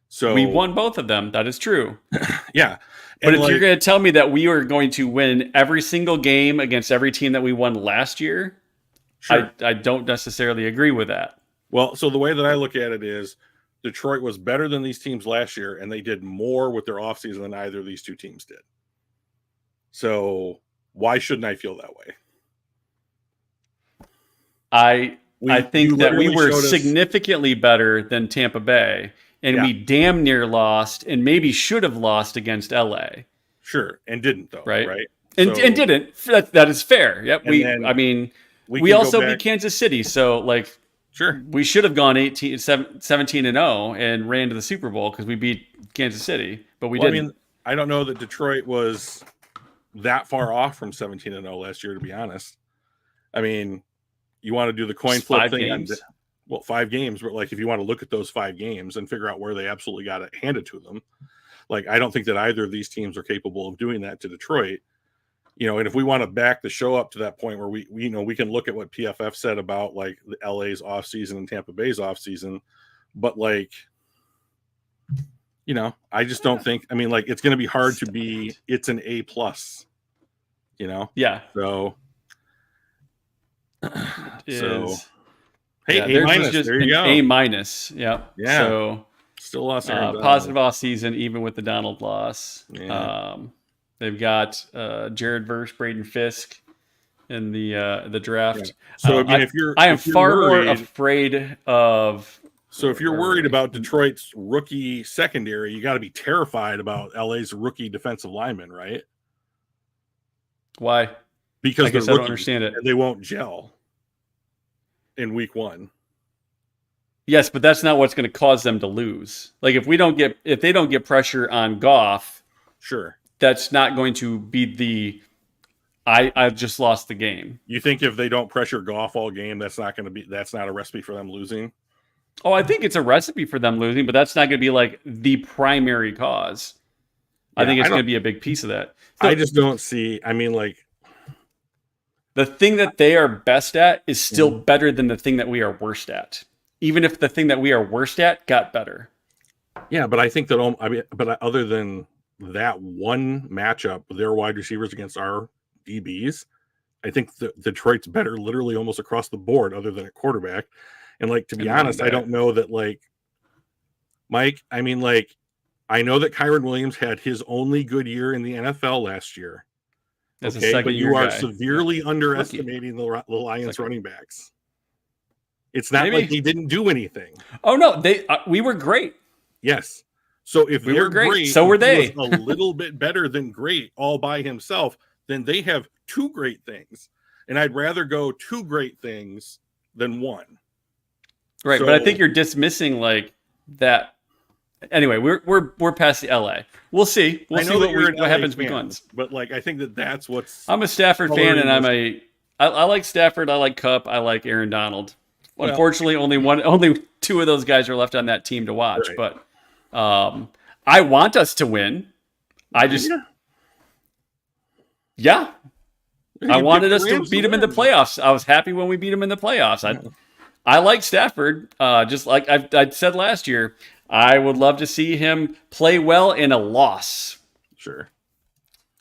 Speaker 1: So
Speaker 2: we won both of them. That is true.
Speaker 1: Yeah.
Speaker 2: But if you're going to tell me that we are going to win every single game against every team that we won last year, sure. I don't necessarily agree with that.
Speaker 1: Well, so the way that I look at it is Detroit was better than these teams last year, and they did more with their offseason than either of these two teams did. So why shouldn't I feel that way?
Speaker 2: I think that we were significantly better than Tampa Bay, and we damn near lost and maybe should have lost against LA.
Speaker 1: Sure, and didn't though, right?
Speaker 2: And didn't. That is fair. Yep. We also beat Kansas City, so
Speaker 1: sure,
Speaker 2: we should have gone 17-0 and ran to the Super Bowl because we beat Kansas City, but we didn't.
Speaker 1: I don't know that Detroit was that far off from 17-0 last year, to be honest. You want to do the coin flip thing? 5 games, but if you want to look at those 5 games and figure out where they absolutely got it handed to them, I don't think that either of these teams are capable of doing that to Detroit. And if we want to back the show up to that point where we can look at what PFF said about the LA's offseason and Tampa Bay's offseason, but I just don't think, it's going to be hard to be, it's an A+,
Speaker 2: Yeah.
Speaker 1: So,
Speaker 2: hey,
Speaker 1: A-, there you go.
Speaker 2: A-. Yep.
Speaker 1: Yeah.
Speaker 2: So
Speaker 1: still lost
Speaker 2: positive off season, even with the Donald loss.
Speaker 1: Yeah.
Speaker 2: They've got Jared Verse, Braden Fisk in the draft.
Speaker 1: Yeah. So
Speaker 2: I am far more afraid of.
Speaker 1: So if you're worried about Detroit's rookie secondary, you got to be terrified about LA's rookie defensive lineman, right?
Speaker 2: Why?
Speaker 1: Because
Speaker 2: I guess I don't understand it.
Speaker 1: And they won't gel in week 1.
Speaker 2: Yes, but that's not what's going to cause them to lose. If they don't get pressure on Goff,
Speaker 1: sure,
Speaker 2: that's not going to be I've just lost the game.
Speaker 1: You think if they don't pressure Goff all game, that's not a recipe for them losing?
Speaker 2: Oh, I think it's a recipe for them losing, but that's not going to be the primary cause. Yeah, I think it's going to be a big piece of that. So,
Speaker 1: I just don't see.
Speaker 2: The thing that they are best at is still better than the thing that we are worst at, even if the thing that we are worst at got better.
Speaker 1: Yeah, but I think that but other than that one matchup, their wide receivers against our DBs, I think Detroit's better literally almost across the board, other than at quarterback. And to be honest, I don't know that Mike. I know that Kyron Williams had his only good year in the NFL last year. Okay, but you are severely underestimating the Lions running backs. It's not like he didn't do anything.
Speaker 2: Oh no, we were great.
Speaker 1: Yes. So if
Speaker 2: we were great,
Speaker 1: so
Speaker 2: were they.
Speaker 1: A little bit better than great all by himself, then they have 2 great things, and I'd rather go 2 great things than 1.
Speaker 2: Right, but I think you're dismissing that. Anyway, we're past the LA. We'll see. We'll see what happens week 1.
Speaker 1: But I think that's what's.
Speaker 2: I'm a Stafford fan, and I like Stafford. I like Kupp. I like Aaron Donald. Well, unfortunately, only 2 of those guys are left on that team to watch. Right. But I want us to win. I just I wanted us to beat them in the playoffs. I was happy when we beat them in the playoffs. I like Stafford. Just like I said last year. I would love to see him play well in a loss.
Speaker 1: Sure.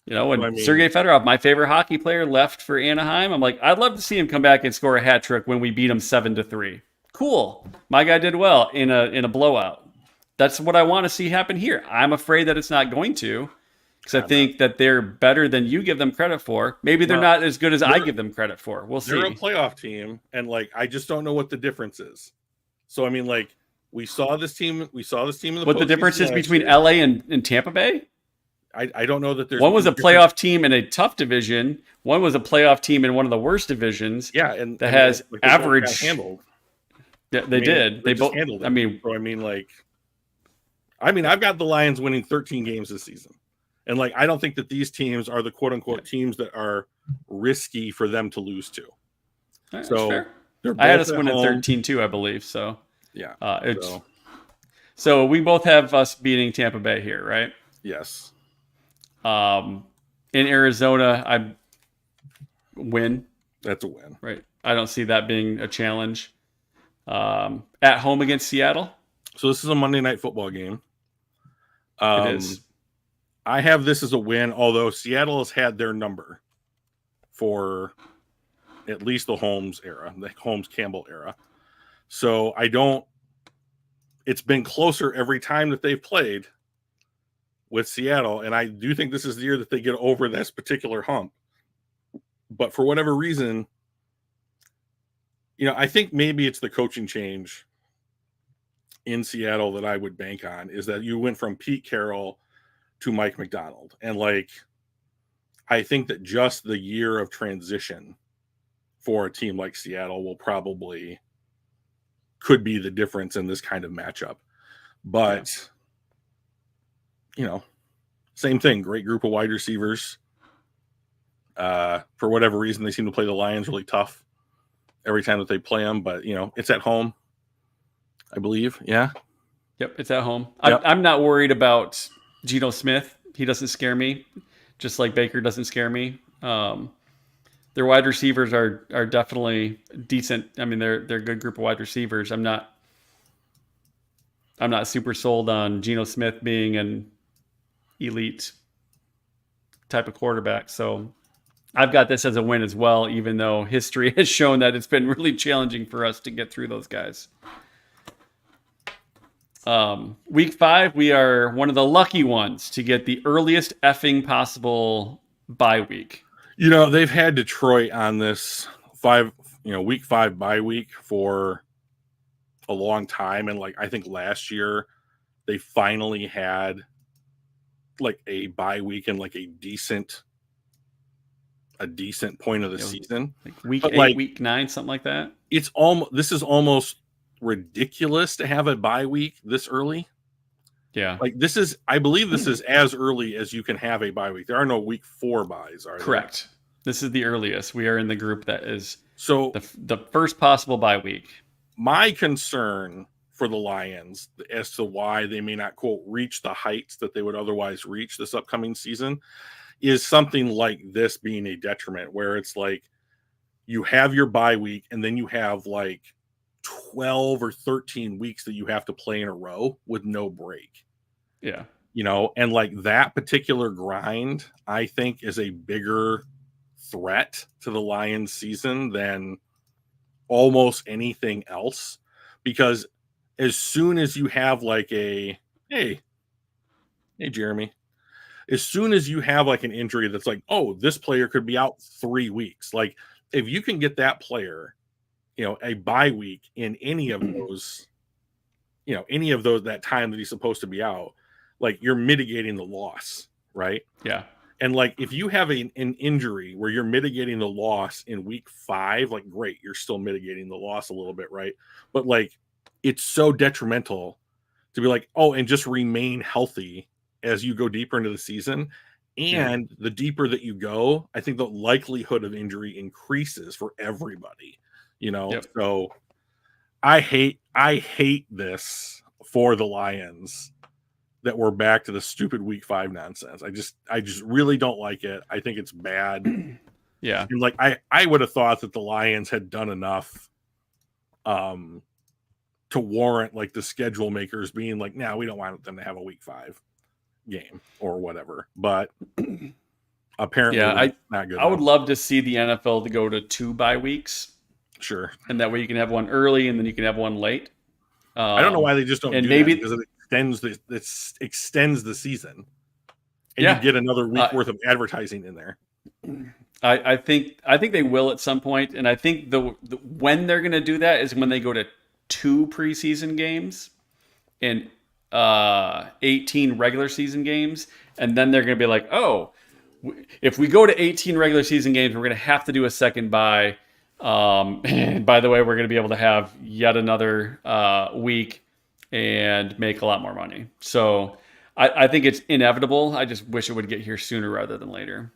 Speaker 2: You know, when Sergei Fedorov, my favorite hockey player, left for Anaheim, I'm like, I'd love to see him come back and score a hat trick when we beat him 7-3. Cool. My guy did well in a blowout. That's what I want to see happen here. I'm afraid that it's not going to, because I think that they're better than you give them credit for. Maybe they're not as good as I give them credit for. We'll see.
Speaker 1: They're a playoff team, and like I just don't know what the difference is. So I mean, like we saw this team in the
Speaker 2: what the difference is between LA and Tampa Bay.
Speaker 1: I don't know that there's
Speaker 2: one was a playoff team in a tough division. One was a playoff team in one of the worst divisions.
Speaker 1: Yeah, and
Speaker 2: that has average
Speaker 1: handled.
Speaker 2: Yeah, they did. They both handled it.
Speaker 1: I've got the Lions winning 13 games this season. And like I don't think that these teams are the quote unquote teams that are risky for them to lose to.
Speaker 2: Right, so I had us winning 13 too, I believe. So
Speaker 1: yeah.
Speaker 2: So we both have us beating Tampa Bay here, right?
Speaker 1: Yes.
Speaker 2: In Arizona, I win.
Speaker 1: That's a win.
Speaker 2: Right. I don't see that being a challenge. At home against Seattle.
Speaker 1: So this is a Monday Night Football game.
Speaker 2: It is.
Speaker 1: I have this as a win, although Seattle has had their number for at least the Holmes era, the Holmes-Campbell era. So it's been closer every time that they've played with Seattle, and I do think this is the year that they get over this particular hump. But for whatever reason, I think maybe it's the coaching change in Seattle that I would bank on, is that you went from Pete Carroll to Mike McDonald. And I think that just the year of transition for a team like Seattle could be the difference in this kind of matchup. But, same thing. Great group of wide receivers. For whatever reason, they seem to play the Lions really tough every time that they play them. But, it's at home, I believe. Yeah.
Speaker 2: Yep, it's at home.
Speaker 1: Yep.
Speaker 2: I'm not worried about Geno Smith. He doesn't scare me, just like Baker doesn't scare me. Their wide receivers are definitely decent. I mean, they're a good group of wide receivers. I'm not super sold on Geno Smith being an elite type of quarterback. So I've got this as a win as well, even though history has shown that it's been really challenging for us to get through those guys. Week 5, we are one of the lucky ones to get the earliest effing possible bye week.
Speaker 1: They've had Detroit on this week 5 bye week for a long time. And I think last year they finally had a bye week and a decent point of the season.
Speaker 2: Week 8, week 9, something like that.
Speaker 1: This is almost ridiculous to have a bye week this early.
Speaker 2: Yeah.
Speaker 1: I believe this is as early as you can have a bye week. There are no week 4 buys, are there?
Speaker 2: Correct. This is the earliest. We are in the group that is
Speaker 1: so
Speaker 2: the first possible bye week.
Speaker 1: My concern for the Lions as to why they may not, quote, reach the heights that they would otherwise reach this upcoming season is something like this being a detriment, where it's you have your bye week and then you have 12 or 13 weeks that you have to play in a row with no break.
Speaker 2: Yeah.
Speaker 1: And that particular grind, I think, is a bigger threat to the Lions season than almost anything else, because as soon as you have hey Jeremy, as soon as you have an injury that's this player could be out 3 weeks, if you can get that player a bye week in any of those that time that he's supposed to be out, you're mitigating the loss, right?
Speaker 2: Yeah.
Speaker 1: And if you have an injury where you're mitigating the loss in week 5, great, you're still mitigating the loss a little bit, right? But it's so detrimental to be and just remain healthy as you go deeper into the season. And the deeper that you go, I think the likelihood of injury increases for everybody.
Speaker 2: Yep.
Speaker 1: So I hate this for the Lions that we're back to the stupid week 5 nonsense. I just really don't like it. I think it's bad.
Speaker 2: Yeah.
Speaker 1: And I would have thought that the Lions had done enough to warrant the schedule makers being we don't want them to have a week 5 game or whatever. But apparently not good.
Speaker 2: I would love to see the NFL to go to 2 bye weeks.
Speaker 1: Sure.
Speaker 2: And that way you can have one early and then you can have one late.
Speaker 1: I don't know why they just don't do that, because it extends the season. And you get another week worth of advertising in there.
Speaker 2: I think they will at some point, and I think the when they're going to do that is when they go to 2 preseason games and 18 regular season games, and then they're going to be like, oh, if we go to 18 regular season games, we're going to have to do a second bye. And by the way, we're going to be able to have yet another week and make a lot more money. So I think it's inevitable. I just wish it would get here sooner rather than later.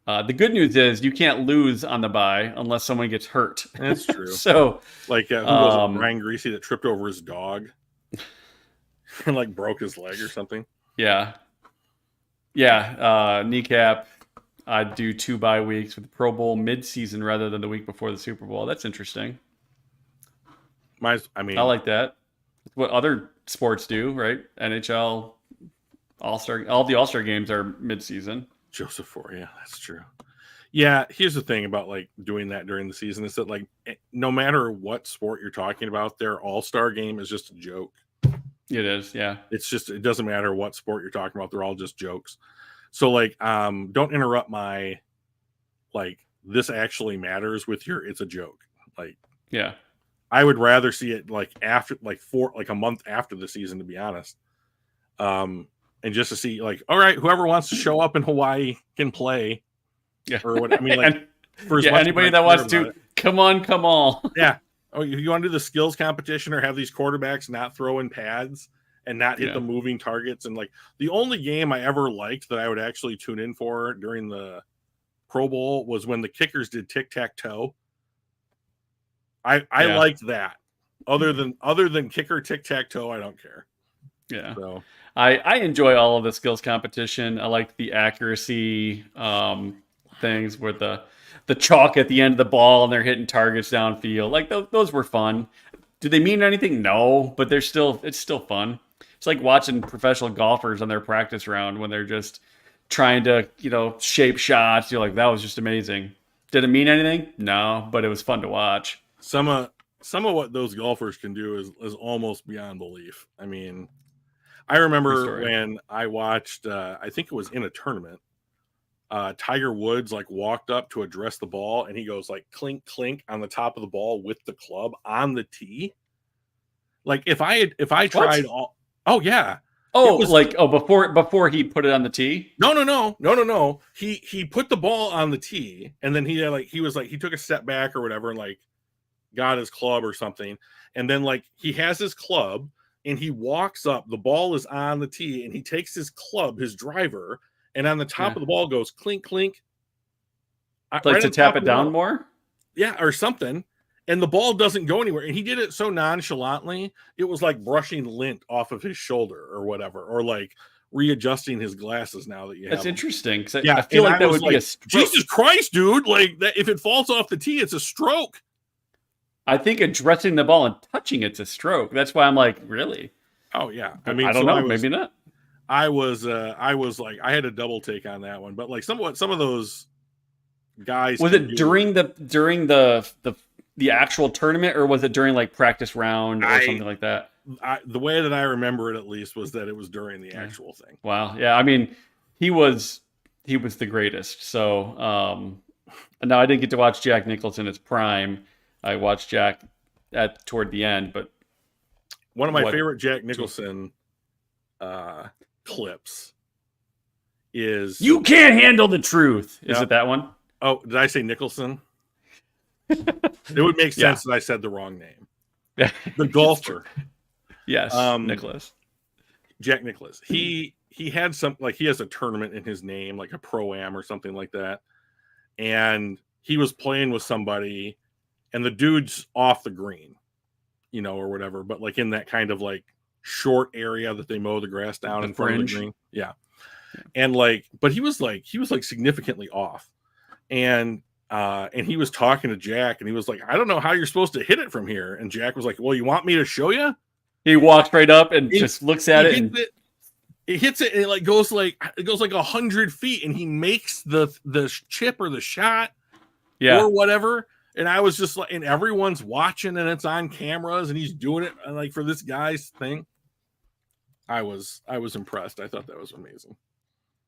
Speaker 2: The good news is you can't lose on the bye unless someone gets hurt.
Speaker 1: That's true.
Speaker 2: So,
Speaker 1: like, who was it, Brian Greasy that tripped over his dog and like broke his leg or something?
Speaker 2: Yeah. Kneecap. I'd do 2 bye weeks with the Pro Bowl mid-season rather than the week before the Super Bowl. That's interesting. I like that. What other sports do, right? NHL, All-Star, all the All-Star games are mid-season.
Speaker 1: Joseph Four, yeah, that's true. Yeah, here's the thing about like doing that during the season is that like no matter what sport you're talking about, their All-Star game is just a joke.
Speaker 2: It is, yeah.
Speaker 1: It doesn't matter what sport you're talking about, they're all just jokes. So like don't interrupt my like this actually matters with your it's a joke. Like,
Speaker 2: yeah.
Speaker 1: I would rather see it like after like a month after the season, to be honest. And just to see, like, all right, whoever wants to show up in Hawaii can play.
Speaker 2: Yeah.
Speaker 1: Or what I mean, like,
Speaker 2: anybody that wants to, come on.
Speaker 1: Yeah. Oh, you want to do the skills competition or have these quarterbacks not throw in pads and not hit the moving targets? And like the only game I ever liked that I would actually tune in for during the Pro Bowl was when the kickers did tic-tac-toe. I liked that. Other than kicker tic-tac-toe, I don't care.
Speaker 2: Yeah.
Speaker 1: So
Speaker 2: I enjoy all of the skills competition. I like the accuracy things with the chalk at the end of the ball and they're hitting targets downfield. Like those were fun. Do they mean anything? No, but it's still fun. It's like watching professional golfers on their practice round when they're just trying to, shape shots. You're like, that was just amazing. Did it mean anything? No, but it was fun to watch.
Speaker 1: Some of what those golfers can do is almost beyond belief. I mean, I remember when I watched, I think it was in a tournament, Tiger Woods like walked up to address the ball and he goes like clink, clink on the top of the ball with the club on the tee. Like if I tried all, oh yeah.
Speaker 2: Oh, before he put it on the tee?
Speaker 1: No. He put the ball on the tee and then he took a step back or whatever and like got his club or something. And then like he has his club and he walks up, the ball is on the tee and he takes his club, his driver, and on the top of the ball goes clink, clink.
Speaker 2: Like right to tap it down more?
Speaker 1: Yeah, or something. And the ball doesn't go anywhere. And he did it so nonchalantly, it was like brushing lint off of his shoulder or whatever, or like readjusting his glasses now that you have.
Speaker 2: That's interesting.
Speaker 1: Yeah,
Speaker 2: I feel like that would be a stroke.
Speaker 1: Jesus Christ, dude. Like that, if it falls off the tee, it's a stroke.
Speaker 2: I think addressing the ball and touching it's a stroke. That's why I'm like, really?
Speaker 1: Oh yeah.
Speaker 2: I mean, I don't know. Maybe not.
Speaker 1: I was like, I had a double take on that one, but like some of those guys.
Speaker 2: Was it during the actual tournament, or was it during like practice round or something like that?
Speaker 1: The way that I remember it, at least, was that it was during the actual thing.
Speaker 2: Wow. Yeah. I mean, he was the greatest. So, now I didn't get to watch Jack Nicholson in his prime. I watched Jack toward the end, but
Speaker 1: one of my favorite Jack Nicholson clips is
Speaker 2: "You Can't Handle the Truth." Is it that one?
Speaker 1: Oh, did I say Nicholson? It would make sense that I said the wrong name. The golfer.
Speaker 2: Yes, Nicholas.
Speaker 1: Jack Nicklaus. He had some, like, he has a tournament in his name, like a pro-am or something like that. And he was playing with somebody and the dude's off the green, or whatever, but like in that kind of like short area that they mow the grass down in front of the green. Yeah. And like, but he was significantly off. And he was talking to Jack and he was like, I don't know how you're supposed to hit it from here. And Jack was like, well, you want me to show you?
Speaker 2: He walks right up and just looks at it.
Speaker 1: It hits it and it goes like 100 feet, and he makes the chip or the shot, or whatever. And I was just like, and everyone's watching, and it's on cameras, and he's doing it like for this guy's thing. I was impressed. I thought that was amazing.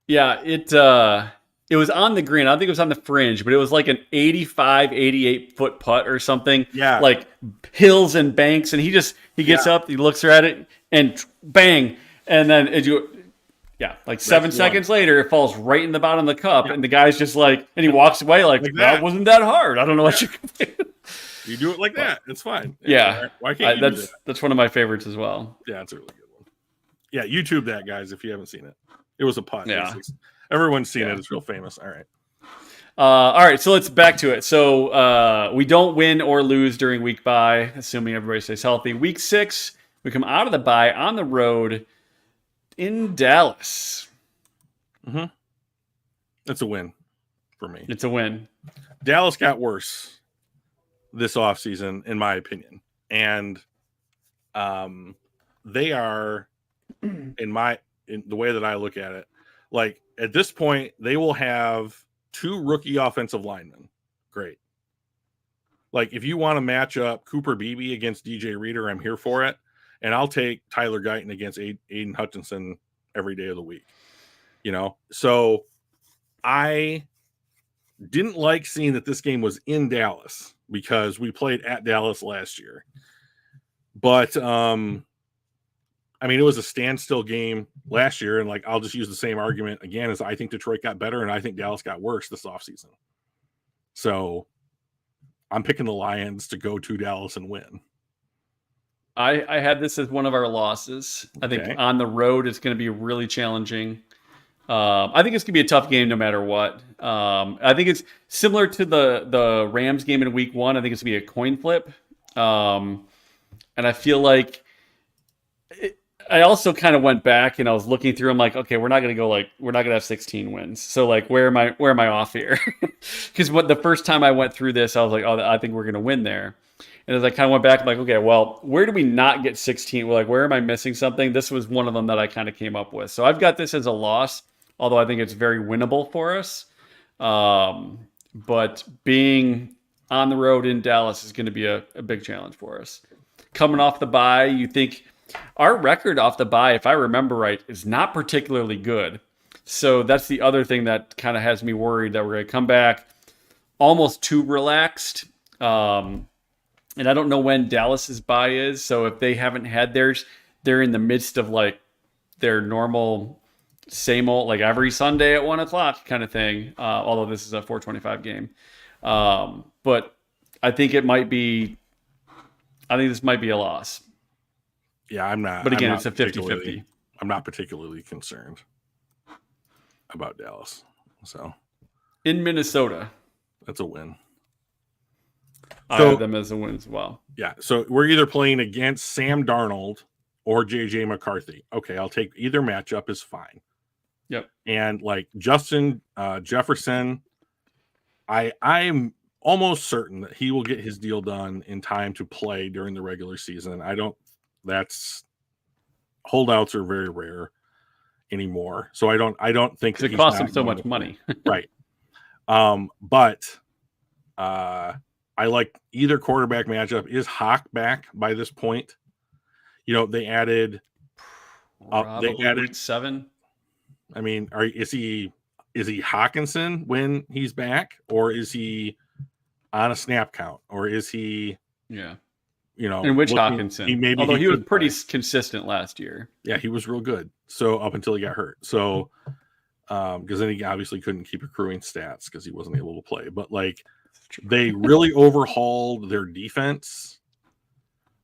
Speaker 2: Yeah, it was on the green. I don't think it was on the fringe, but it was like an 85, 88 foot putt or something.
Speaker 1: Yeah,
Speaker 2: like hills and banks, and he gets up, he looks at it, and bang, and then like 7 seconds later, it falls right in the bottom of the cup, and the guy's just like, and he walks away like that wasn't that hard. I don't know what you can do.
Speaker 1: You do it like that, it's fine.
Speaker 2: Yeah,
Speaker 1: why can't you do that?
Speaker 2: That's one of my favorites as well.
Speaker 1: Yeah, it's a really good one. Yeah, YouTube that, guys, if you haven't seen it. It was a putt.
Speaker 2: Yeah,
Speaker 1: everyone's seen it. It's real famous.
Speaker 2: All right. So let's back to it. So we don't win or lose during week bye, assuming everybody stays healthy. Week 6, we come out of the bye on the road in Dallas.
Speaker 1: Mm-hmm. That's a win for me.
Speaker 2: It's a win.
Speaker 1: Dallas got worse this offseason, in my opinion. And they are, in the way that I look at it, like at this point, they will have 2 rookie offensive linemen. Great. Like if you want to match up Cooper Beebe against DJ Reader, I'm here for it. And I'll take Tyler Guyton against Aiden Hutchinson every day of the week. So I didn't like seeing that this game was in Dallas because we played at Dallas last year. But it was a standstill game last year, and like I'll just use the same argument again as I think Detroit got better and I think Dallas got worse this offseason. So I'm picking the Lions to go to Dallas and win.
Speaker 2: I had this as one of our losses. I think on the road it's going to be really challenging. I think it's going to be a tough game no matter what. I think it's similar to the Rams game in week 1. I think it's going to be a coin flip. And I feel like I also kind of went back and I was looking through. I'm like, okay, we're not going to have 16 wins. So like, where am I off here? Because the first time I went through this, I was like, oh, I think we're going to win there. And as I kind of went back, I'm like, okay, well, where do we not get 16? Well, like, where am I missing something? This was one of them that I kind of came up with. So I've got this as a loss, although I think it's very winnable for us. But being on the road in Dallas is going to be a big challenge for us. Coming off the bye, you think our record off the bye, if I remember right, is not particularly good. So that's the other thing that kind of has me worried that we're going to come back almost too relaxed. And I don't know when Dallas's bye is. So if they haven't had theirs, they're in the midst of like their normal, same old, like every Sunday at 1:00 kind of thing. Although this is a 4:25 game. But I think this might be a loss.
Speaker 1: Yeah, I'm not.
Speaker 2: But again, it's a 50-50.
Speaker 1: I'm not particularly concerned about Dallas. So
Speaker 2: in Minnesota,
Speaker 1: that's a win.
Speaker 2: I have them as a win as well.
Speaker 1: Yeah, so we're either playing against Sam Darnold or JJ McCarthy. Okay, I'll take either matchup is fine.
Speaker 2: Yep. And
Speaker 1: like Justin Jefferson, I'm almost certain that he will get his deal done in time to play during the regular season. Holdouts are very rare anymore. So I don't think
Speaker 2: it costs him so much money.
Speaker 1: Right. But I like either quarterback matchup. Is Hawk back by this point? They added
Speaker 2: week 7.
Speaker 1: I mean, is he Hawkinson when he's back, or is he on a snap count, or is he?
Speaker 2: Yeah. In which Hawkinson? Although he was pretty consistent last year.
Speaker 1: Yeah, he was real good. So up until he got hurt. So because then he obviously couldn't keep accruing stats because he wasn't able to play. But like they really overhauled their defense.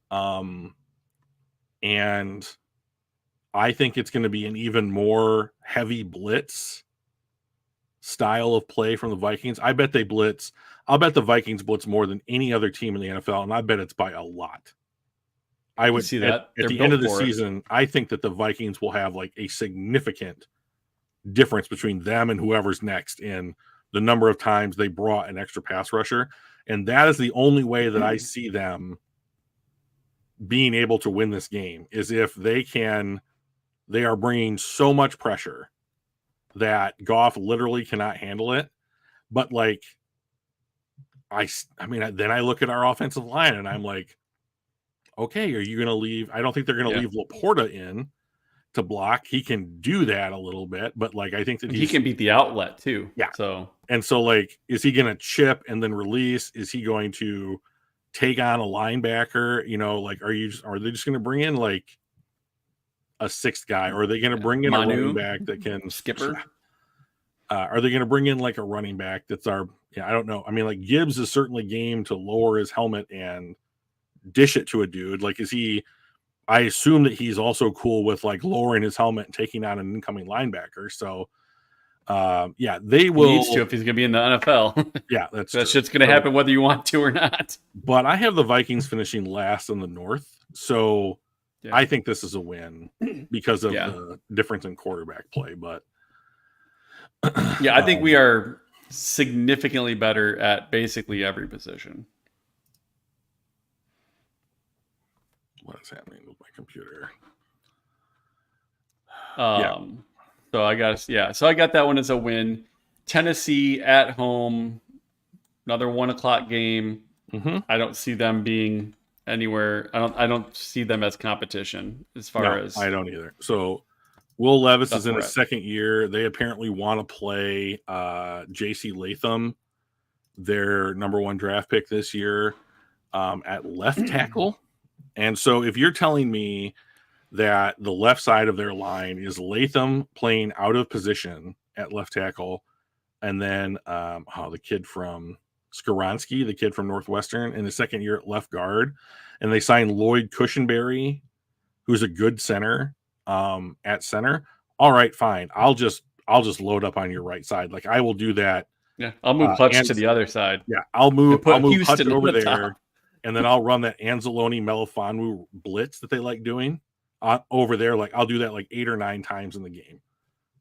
Speaker 1: And I think it's going to be an even more heavy blitz style of play from the Vikings. I bet they blitz. I'll bet the Vikings blitz more than any other team in the NFL, and I bet it's by a lot. I would
Speaker 2: see that
Speaker 1: at the end of the season. I think that the Vikings will have like a significant difference between them and whoever's next in the number of times they brought an extra pass rusher, and that is the only way that I see them being able to win this game is if they can they are bringing so much pressure that Goff literally cannot handle it. But like, I mean, then I look at our offensive line and I'm like, okay, are you going to leave? I don't think they're going to leave Laporta in to block. He can do that a little bit, but like, I think that
Speaker 2: he can beat the outlet too.
Speaker 1: Yeah.
Speaker 2: So
Speaker 1: like, is he going to chip and then release? Is he going to take on a linebacker? You know, like, are they just going to bring in like a sixth guy, or are they going to bring in a running back that can
Speaker 2: skipper?
Speaker 1: Are they going to bring in like a running back that's I don't know. I mean, like Gibbs is certainly game to lower his helmet and dish it to a dude. Like, I assume that he's also cool with like lowering his helmet and taking on an incoming linebacker. So, they will.
Speaker 2: He needs to if he's going to be in the NFL.
Speaker 1: Yeah, that
Speaker 2: shit's going to happen whether you want to or not.
Speaker 1: But I have the Vikings finishing last in the North, so I think this is a win because of the difference in quarterback play. But
Speaker 2: I think we are significantly better at basically every position.
Speaker 1: What is happening with my computer?
Speaker 2: So I got that one as a win. Tennessee at home, another 1:00 game.
Speaker 1: Mm-hmm.
Speaker 2: I don't see them being anywhere. I don't see them as competition as far as.
Speaker 1: I don't either. So Will Levis is in his second year. They apparently want to play J.C. Latham, their number 1 draft pick this year, at left tackle. And so if you're telling me that the left side of their line is Latham playing out of position at left tackle, and then the kid from Skoronski, the kid from Northwestern, in the second year at left guard, and they signed Lloyd Cushenberry, who's a good center, at center. All right, fine. I'll just load up on your right side. Like, I will do that.
Speaker 2: Yeah, I'll move Hutch to the other side.
Speaker 1: Yeah, I'll move Hutch over there,
Speaker 2: top.
Speaker 1: And then I'll run that Anzalone Melifonwu blitz that they like doing over there. Like, I'll do that like 8 or 9 times in the game.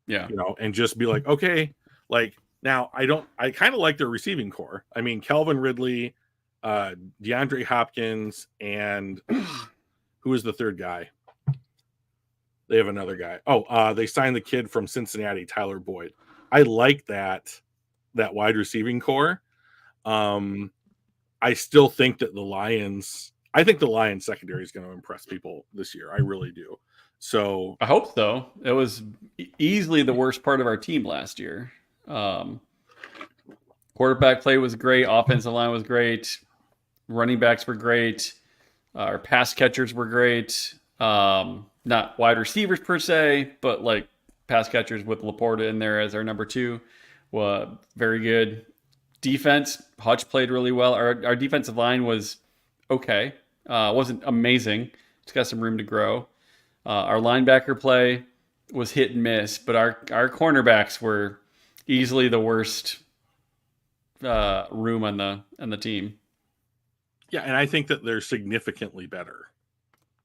Speaker 2: Yeah,
Speaker 1: and just be like, okay, like, now I kind of like their receiving core. I mean, Calvin Ridley, DeAndre Hopkins, and who is the third guy? They have another guy. They signed the kid from Cincinnati, Tyler Boyd. I like that wide receiving core. I still think that the Lions secondary is going to impress people this year. I really do. So
Speaker 2: I hope so. It was easily the worst part of our team last year. Quarterback play was great. Offensive line was great. Running backs were great. Our pass catchers were great. Not wide receivers per se, but like pass catchers with Laporta in there as our number 2. Very good. Defense, Hutch played really well. Our defensive line was okay. Wasn't amazing. It's got some room to grow. Our linebacker play was hit and miss, but our cornerbacks were easily the worst room on the team.
Speaker 1: Yeah, and I think that they're significantly better,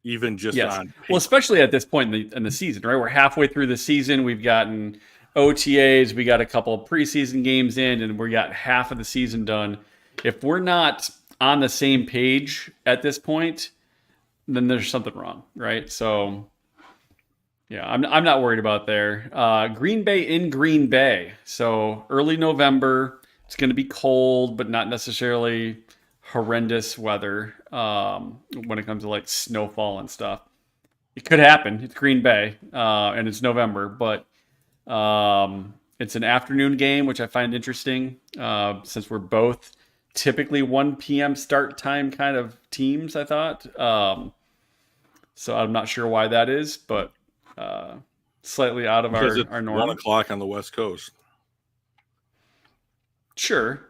Speaker 1: even just on paper.
Speaker 2: Well, especially at this point in the season, right? We're halfway through the season. We've gotten OTAs, we got a couple of preseason games in, and we got half of the season done. If we're not on the same page at this point, then there's something wrong, right? So, yeah, I'm not worried about there. Green Bay in Green Bay. So early November, it's going to be cold, but not necessarily horrendous weather when it comes to like snowfall and stuff. It could happen. It's Green Bay, and it's November, but it's an afternoon game, which I find interesting since we're both typically 1 p.m. start time kind of teams, I thought. So I'm not sure why that is, but slightly out of our norm.
Speaker 1: 1 o'clock on the West Coast.
Speaker 2: Sure.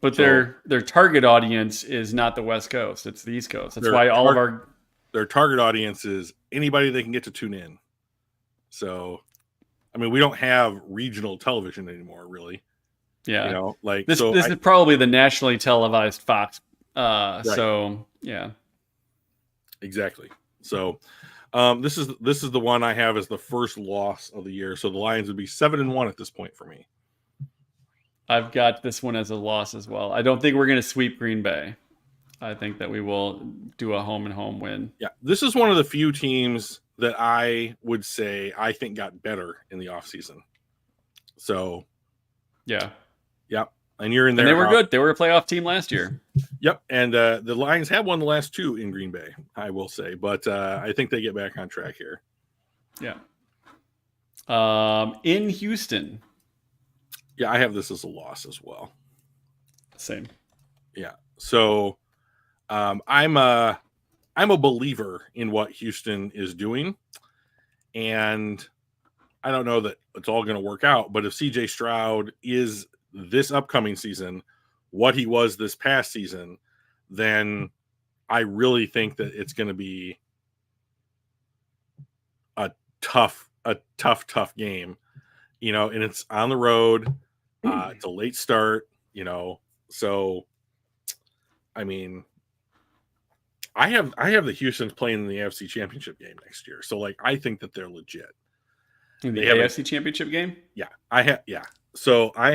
Speaker 2: But their target audience is not the West Coast. It's the East Coast. That's why all of our...
Speaker 1: Their target audience is anybody they can get to tune in. So, I mean, we don't have regional television anymore, really.
Speaker 2: Yeah.
Speaker 1: Like
Speaker 2: this is probably the nationally televised Fox.
Speaker 1: Right.
Speaker 2: So, yeah.
Speaker 1: Exactly. So, this is the one I have as the first loss of the year. So the Lions would be 7-1 at this point for me.
Speaker 2: I've got this one as a loss as well. I don't think we're going to sweep Green Bay. I think that we will do a home and home win.
Speaker 1: Yeah, this is one of the few teams that I would say I think got better in the offseason. So,
Speaker 2: yeah.
Speaker 1: Yep. And you're in there.
Speaker 2: And they were good. They were a playoff team last year.
Speaker 1: Yep. And the Lions have won the last 2 in Green Bay, I will say. But I think they get back on track here.
Speaker 2: Yeah. In Houston.
Speaker 1: Yeah, I have this as a loss as well.
Speaker 2: Same.
Speaker 1: Yeah. So I'm a believer in what Houston is doing. And I don't know that it's all going to work out, but if CJ Stroud is this upcoming season what he was this past season, then I really think that it's going to be a tough game, and it's on the road. It's a late start, so I mean, I have the Houston's playing in the AFC Championship game next year. So I think that they're legit.
Speaker 2: In the AFC Championship game?
Speaker 1: Yeah. So I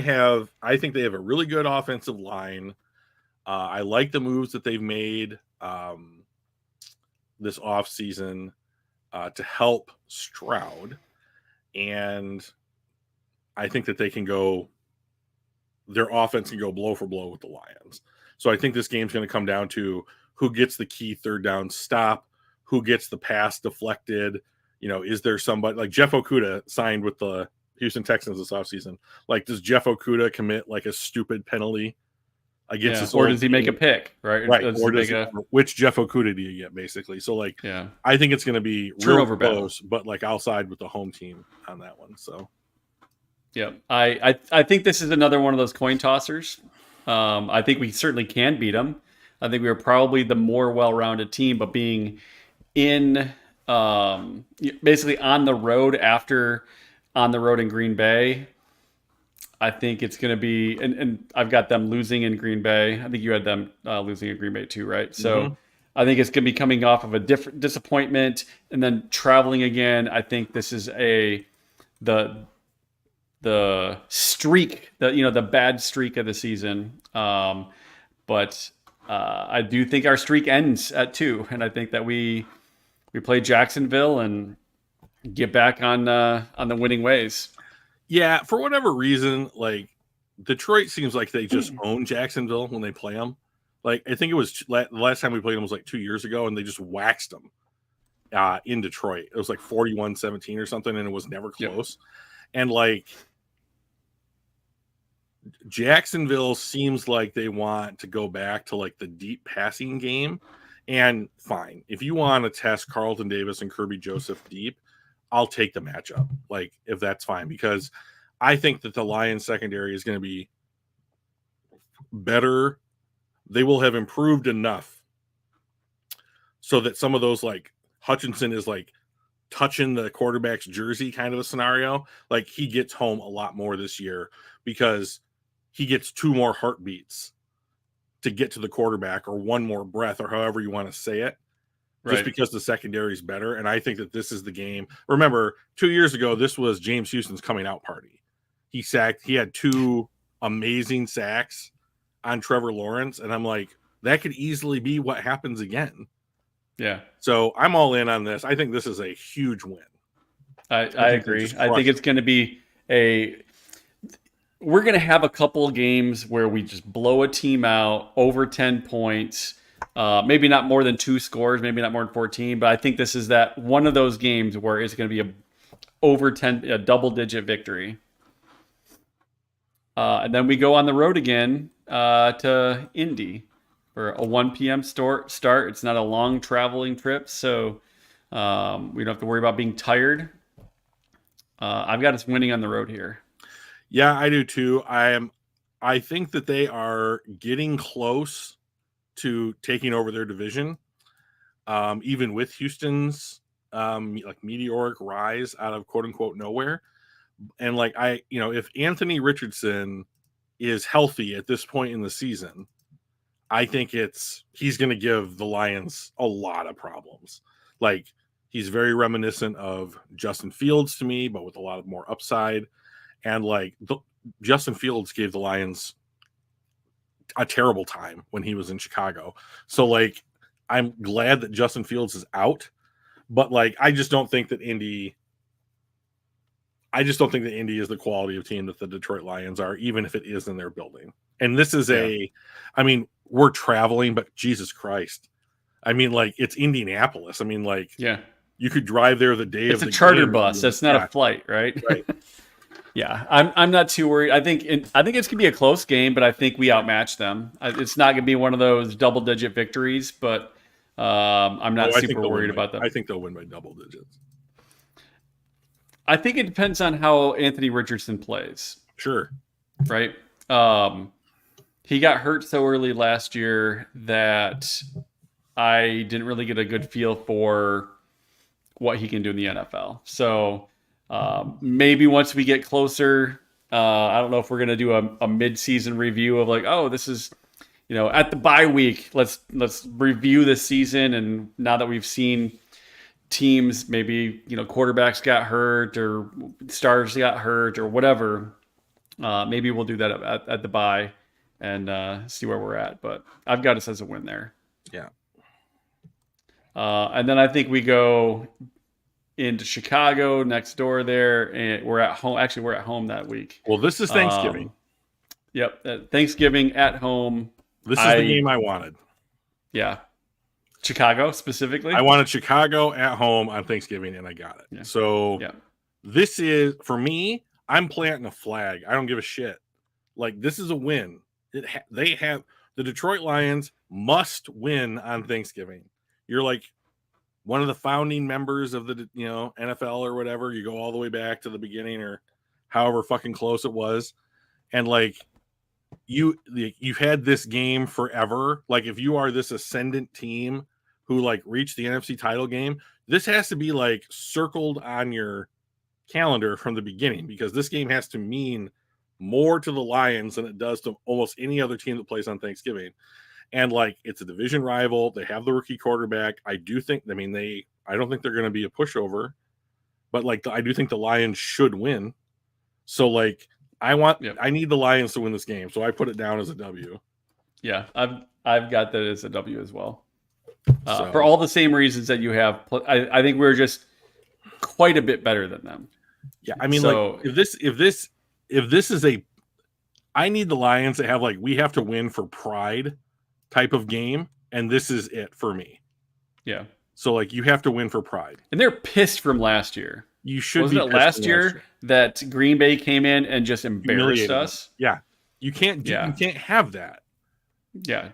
Speaker 1: think they have a really good offensive line. I like the moves that they've made this offseason to help Stroud. And I think that their offense can go blow for blow with the Lions. So I think this game's going to come down to who gets the key third down stop, who gets the pass deflected. Is there somebody like Jeff Okudah signed with the Houston Texans this offseason? Does Jeff Okudah commit a stupid penalty against us?
Speaker 2: Or does he make a pick, right?
Speaker 1: Which Jeff Okudah do you get, basically? So, I think it's going to be real close, but I'll side with the home team on that one. So,
Speaker 2: yeah, I think this is another one of those coin tossers. I think we certainly can beat them. I think we are probably the more well-rounded team, but being in basically on the road in Green Bay, I think it's going to be, and I've got them losing in Green Bay. I think you had them losing in Green Bay too, right? So I think it's going to be coming off of a different disappointment and then traveling again. I think this is the streak, the bad streak of the season. But I do think our streak ends at 2, and I think that we play Jacksonville and get back on the winning ways.
Speaker 1: Yeah, for whatever reason, Detroit seems like they just own Jacksonville when they play them. I think it was the last time we played them was 2 years ago, and they just waxed them in Detroit. It was 41-17 or something, and it was never close. Yep. And Jacksonville seems like they want to go back to the deep passing game. And fine, if you want to test Carlton Davis and Kirby Joseph deep, I'll take the matchup. If that's fine, because I think that the Lions secondary is going to be better. They will have improved enough so that some of those Hutchinson is touching the quarterback's jersey kind of a scenario. He gets home a lot more this year because he gets 2 more heartbeats to get to the quarterback, or 1 more breath, or however you want to say it, just because the secondary is better. And I think that this is the game. Remember, 2 years ago, this was James Houston's coming out party. He had 2 amazing sacks on Trevor Lawrence. And I'm that could easily be what happens again.
Speaker 2: Yeah.
Speaker 1: So I'm all in on this. I think this is a huge win.
Speaker 2: I agree. I think it's going to be we're going to have a couple of games where we just blow a team out over 10 points. Maybe not more than 2 scores, maybe not more than 14, but I think this is that one of those games where it's going to be a double-digit victory. And then we go on the road again to Indy for a 1 p.m. start. It's not a long traveling trip, so we don't have to worry about being tired. I've got us winning on the road here.
Speaker 1: Yeah, I do too. I think that they are getting close to taking over their division, even with Houston's meteoric rise out of quote unquote nowhere. And if Anthony Richardson is healthy at this point in the season, I think he's going to give the Lions a lot of problems. He's very reminiscent of Justin Fields to me, but with a lot more upside. And Justin Fields gave the Lions a terrible time when he was in Chicago. So I'm glad that Justin Fields is out, But like, I just don't think that Indy is the quality of team that the Detroit Lions are, even if it is in their building. And this is I mean, we're traveling, but Jesus Christ. I mean, like, it's Indianapolis. I mean, like, you could drive there the day of the game.
Speaker 2: It's a charter bus. That's not a flight, right?
Speaker 1: Right.
Speaker 2: Yeah, I'm not too worried. I think it's gonna be a close game, but I think we outmatch them. It's not gonna be one of those double-digit victories, but I'm not super worried about them.
Speaker 1: I think they'll win by double digits.
Speaker 2: I think it depends on how Anthony Richardson plays.
Speaker 1: Sure.
Speaker 2: Right? He got hurt so early last year that I didn't really get a good feel for what he can do in the NFL. So maybe once we get closer, I don't know if we're going to do a mid-season review of like, oh, this is, at the bye week, let's review this season. And now that we've seen teams, maybe, quarterbacks got hurt or stars got hurt or whatever, maybe we'll do that at the bye and see where we're at. But I've got us as a win there.
Speaker 1: Yeah.
Speaker 2: And then I think we go into Chicago next door there, and we're at home. Actually, we're at home that week.
Speaker 1: Well, this is Thanksgiving.
Speaker 2: Yep. Thanksgiving at home.
Speaker 1: This is the game I wanted.
Speaker 2: Yeah. Chicago specifically?
Speaker 1: I wanted Chicago at home on Thanksgiving, and I got it.
Speaker 2: Yeah.
Speaker 1: So this is, for me, I'm planting a flag. I don't give a shit. Like, this is a win. They have the Detroit Lions must win on Thanksgiving. You're like one of the founding members of the NFL or whatever. You go all the way back to the beginning or however fucking close it was, and like you've had this game forever. Like, if you are this ascendant team who like reached the NFC title game, this has to be like circled on your calendar from the beginning, because this game has to mean more to the Lions than it does to almost any other team that plays on Thanksgiving. And like, it's a division rival. They have the rookie quarterback. I don't think they're going to be a pushover, but like, I do think the Lions should win. So like, I need the Lions to win this game. So I put it down as a W.
Speaker 2: Yeah. I've got that as a W as well. For all the same reasons that you have. I think we're just quite a bit better than them.
Speaker 1: Yeah. I mean, like, if this is I need the Lions to have like, we have to win for pride type of game, and this is it for me.
Speaker 2: Yeah. So
Speaker 1: like, you have to win for pride.
Speaker 2: And they're pissed from last year.
Speaker 1: You should
Speaker 2: Wasn't it last year that Green Bay came in and just embarrassed us?
Speaker 1: Yeah. You can't have that.
Speaker 2: Yeah.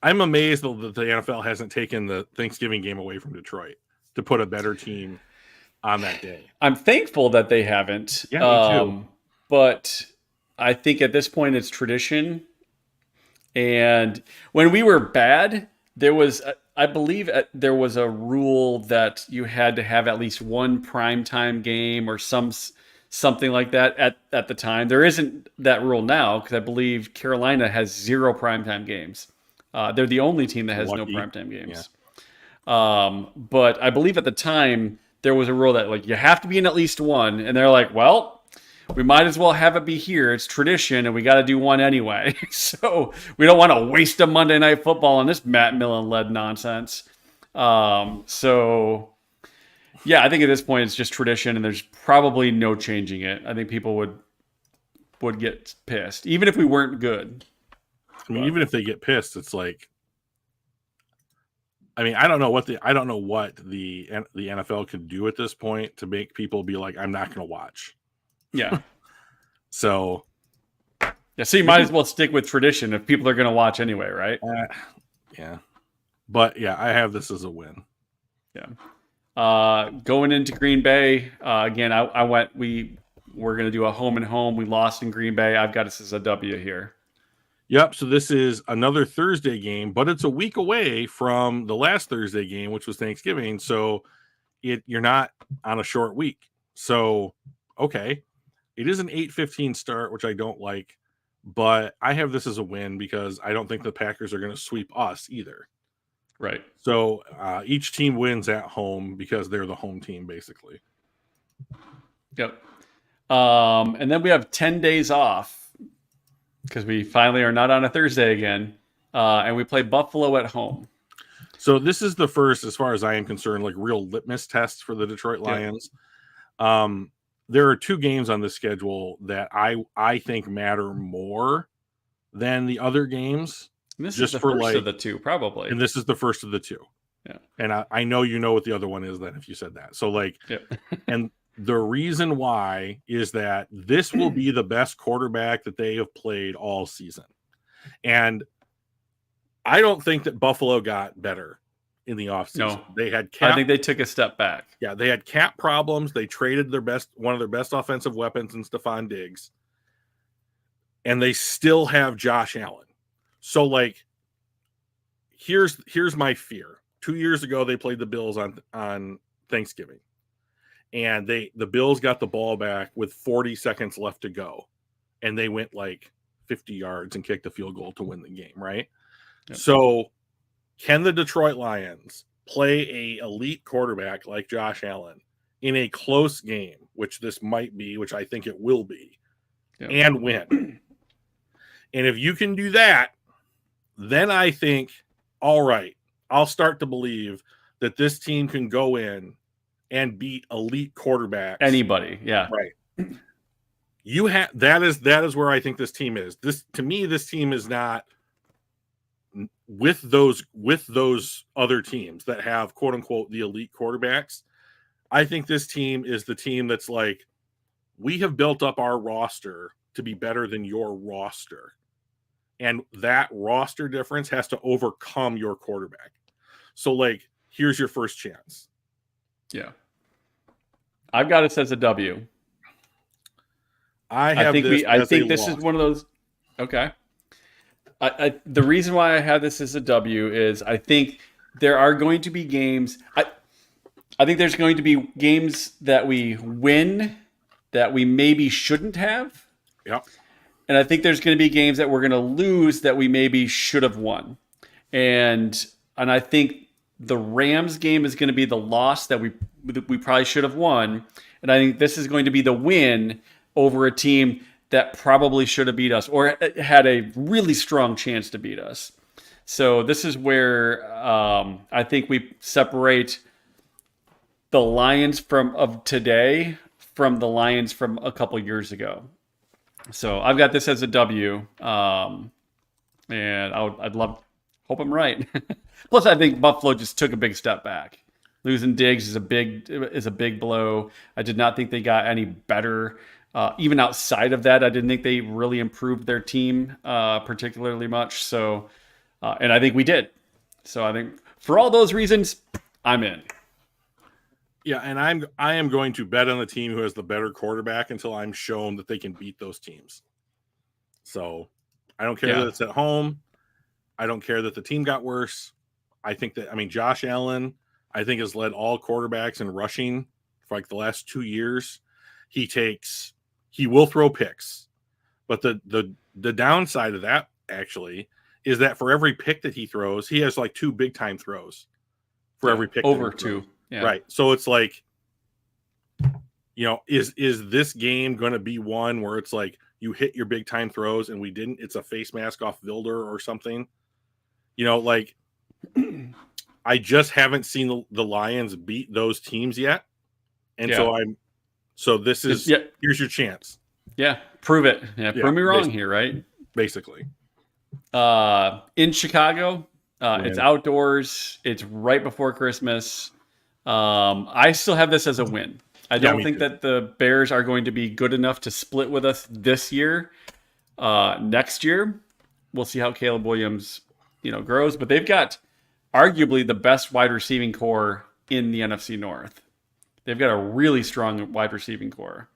Speaker 1: I'm amazed that the NFL hasn't taken the Thanksgiving game away from Detroit to put a better team on that day.
Speaker 2: I'm thankful that they haven't.
Speaker 1: Yeah, me too.
Speaker 2: But I think at this point it's tradition. And when we were bad, I believe there was a rule that you had to have at least one primetime game or something like that at the time. There isn't that rule now, because I believe Carolina has 0 primetime games. They're the only team that has no primetime games. Yeah. But I believe at the time there was a rule that like, you have to be in at least one, and they're like, well, we might as well have it be here. It's tradition, and we got to do one anyway. So we don't want to waste a Monday Night Football on this Matt Millen-led nonsense. So, yeah, I think at this point it's just tradition, and there's probably no changing it. I think people would get pissed, even if we weren't good.
Speaker 1: I mean, even if they get pissed, it's like, I mean, I don't know what the NFL can do at this point to make people be like, I'm not going to watch.
Speaker 2: Yeah.
Speaker 1: So
Speaker 2: you might as well stick with tradition if people are going to watch anyway, right?
Speaker 1: Yeah. But yeah, I have this as a win.
Speaker 2: Yeah. Going into Green Bay, again, we're going to do a home and home. We lost in Green Bay. I've got this as a W here.
Speaker 1: Yep. So this is another Thursday game, but it's a week away from the last Thursday game, which was Thanksgiving. So you're not on a short week. So, okay. It is an 8:15 start, which I don't like, but I have this as a win because I don't think the Packers are going to sweep us either.
Speaker 2: Right.
Speaker 1: So each team wins at home because they're the home team, basically.
Speaker 2: Yep. And then we have 10 days off because we finally are not on a Thursday again, and we play Buffalo at home.
Speaker 1: So this is the first, as far as I am concerned, like real litmus test for the Detroit Lions. There are 2 games on the schedule that I think matter more than the other games.
Speaker 2: And this
Speaker 1: just
Speaker 2: is the
Speaker 1: for
Speaker 2: first
Speaker 1: like,
Speaker 2: of the 2, probably.
Speaker 1: And this is the first of the 2.
Speaker 2: Yeah.
Speaker 1: And I know you know what the other one is then if you said that. So like, and the reason why is that this will be the best quarterback that they have played all season. And I don't think that Buffalo got better in the offseason.
Speaker 2: No,
Speaker 1: they had
Speaker 2: I think they took a step back.
Speaker 1: Yeah, they had cap problems. They traded one of their best offensive weapons in Stephon Diggs. And they still have Josh Allen. So like, here's my fear. 2 years ago, they played the Bills on Thanksgiving. And the Bills got the ball back with 40 seconds left to go. And they went like 50 yards and kicked a field goal to win the game, right? Yep. So can the Detroit Lions play a elite quarterback like Josh Allen in a close game, which this might be, which I think it will be, and win? And if you can do that, then I think, all right, I'll start to believe that this team can go in and beat elite quarterbacks.
Speaker 2: Anybody, yeah.
Speaker 1: Right. You have that is where I think this team is. This team is not with those other teams that have quote unquote the elite quarterbacks. I think this team is the team that's like, we have built up our roster to be better than your roster. And that roster difference has to overcome your quarterback. So like, here's your first chance.
Speaker 2: Yeah. I've got us as a W.
Speaker 1: I think
Speaker 2: this is one of those. Okay. The reason why I have this as a W is I think there are going to be games. I think there's going to be games that we win that we maybe shouldn't have.
Speaker 1: Yep.
Speaker 2: And I think there's going to be games that we're going to lose that we maybe should have won. And I think the Rams game is going to be the loss that we probably should have won. And I think this is going to be the win over a team that probably should have beat us or had a really strong chance to beat us. So this is where I think we separate the Lions of today from the Lions from a couple years ago. So I've got this as a W, and hope I'm right. Plus, I think Buffalo just took a big step back. Losing Diggs is a big blow. I did not think they got any better. Even outside of that, I didn't think they really improved their team particularly much. So, and I think we did. So I think for all those reasons, I'm in.
Speaker 1: Yeah, and I am going to bet on the team who has the better quarterback until I'm shown that they can beat those teams. So I don't care that it's at home. I don't care that the team got worse. I think that, Josh Allen, I think, has led all quarterbacks in rushing for like the last 2 years. He will throw picks, but the downside of that actually is that for every pick that he throws, he has like 2 big time throws for every pick.
Speaker 2: Over 2. Yeah.
Speaker 1: Right. So it's like, is this game going to be one where it's like you hit your big time throws and we didn't? It's a face mask off Vilder or something. Like I just haven't seen the Lions beat those teams yet. And so this is, here's your chance.
Speaker 2: Yeah. Prove it. Yeah. Prove me wrong here, right?
Speaker 1: Basically.
Speaker 2: In Chicago, it's outdoors. It's right before Christmas. I still have this as a win. I don't think that the Bears are going to be good enough to split with us this year. Next year, we'll see how Caleb Williams, grows. But they've got arguably the best wide receiving core in the NFC North. They've got a really strong wide receiving core.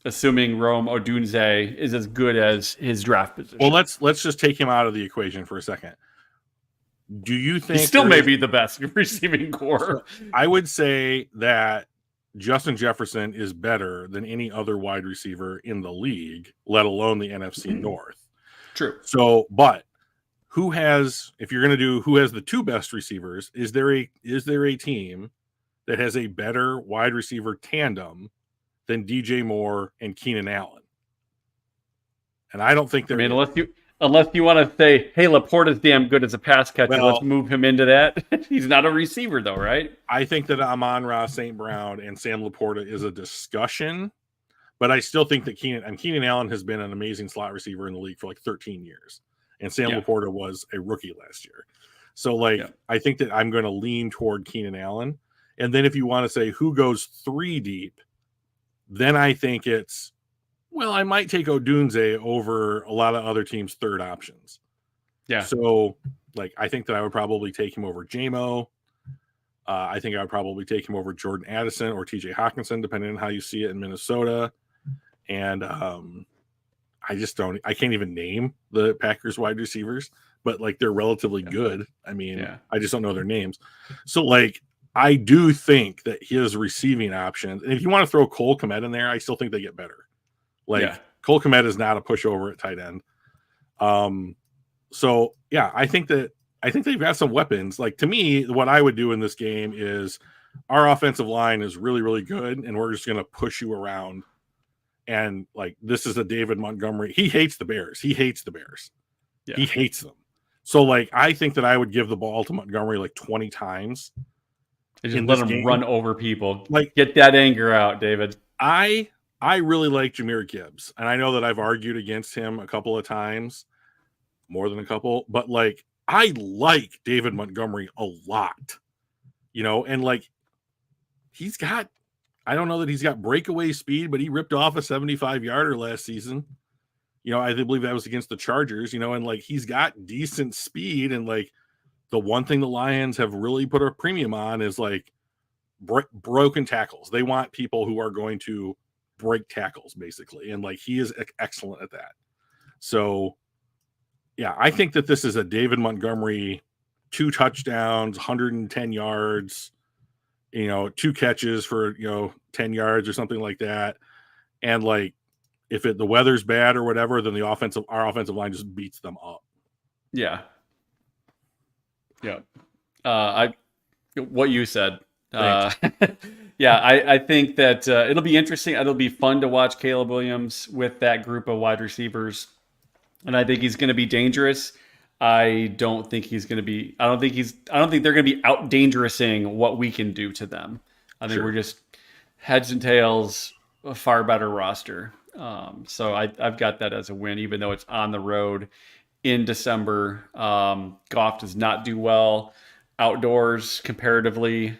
Speaker 2: Assuming Rome Odunze is as good as his draft position.
Speaker 1: Well, let's just take him out of the equation for a second. Do you think
Speaker 2: he still may be the best receiving core?
Speaker 1: I would say that Justin Jefferson is better than any other wide receiver in the league, let alone the NFC North.
Speaker 2: True.
Speaker 1: So, but who has the 2 best receivers? Is there a team that has a better wide receiver tandem than DJ Moore and Keenan Allen? And I don't think there.
Speaker 2: Unless you want to say, hey, Laporta's damn good as a pass catcher.
Speaker 1: Well,
Speaker 2: let's move him into that. He's not a receiver, though, right?
Speaker 1: I think that Amon-Ra St. Brown and Sam Laporta is a discussion, but I still think that Keenan Allen has been an amazing slot receiver in the league for like 13 years. And Sam Laporta was a rookie last year. So, like, I think that I'm going to lean toward Keenan Allen. And then if you want to say who goes 3 deep, then I think it's, well, I might take Odunze over a lot of other teams' third options.
Speaker 2: Yeah.
Speaker 1: So, like, I think that I would probably take him over J-Mo. I think I would probably take him over Jordan Addison or TJ Hawkinson, depending on how you see it in Minnesota. And I can't even name the Packers wide receivers, but like they're relatively good. I mean, I just don't know their names. So like, I do think that his receiving options, and if you want to throw Cole Kmet in there, I still think they get better. Like Cole Kmet is not a pushover at tight end. So yeah, I think they've got some weapons. Like to me, what I would do in this game is our offensive line is really, really good, and we're just going to push you around. And like, this is a David Montgomery. He hates the Bears. He hates them. So like, I think that I would give the ball to Montgomery like 20 times.
Speaker 2: And just let him run over people.
Speaker 1: Like,
Speaker 2: get that anger out, David.
Speaker 1: I really like Jahmyr Gibbs, and I know that I've argued against him a couple of times, more than a couple, but like, I like David Montgomery a lot, and like, I don't know that he's got breakaway speed, but he ripped off a 75-yarder last season. I believe that was against the Chargers, and like, he's got decent speed. And like, the one thing the Lions have really put a premium on is like broken tackles. They want people who are going to break tackles, basically. And like, he is excellent at that. So yeah, I think that this is a David Montgomery, 2 touchdowns, 110 yards, 2 catches for, 10 yards or something like that. And like, if the weather's bad or whatever, then our offensive line just beats them up.
Speaker 2: Yeah. Yeah. What you said. Yeah, I think that it'll be interesting. It'll be fun to watch Caleb Williams with that group of wide receivers. And I think he's going to be dangerous. I don't think they're going to be out dangerousing what we can do to them. I think we're just heads and tails a far better roster. So I've got that as a win, even though it's on the road in December. Goff does not do well outdoors comparatively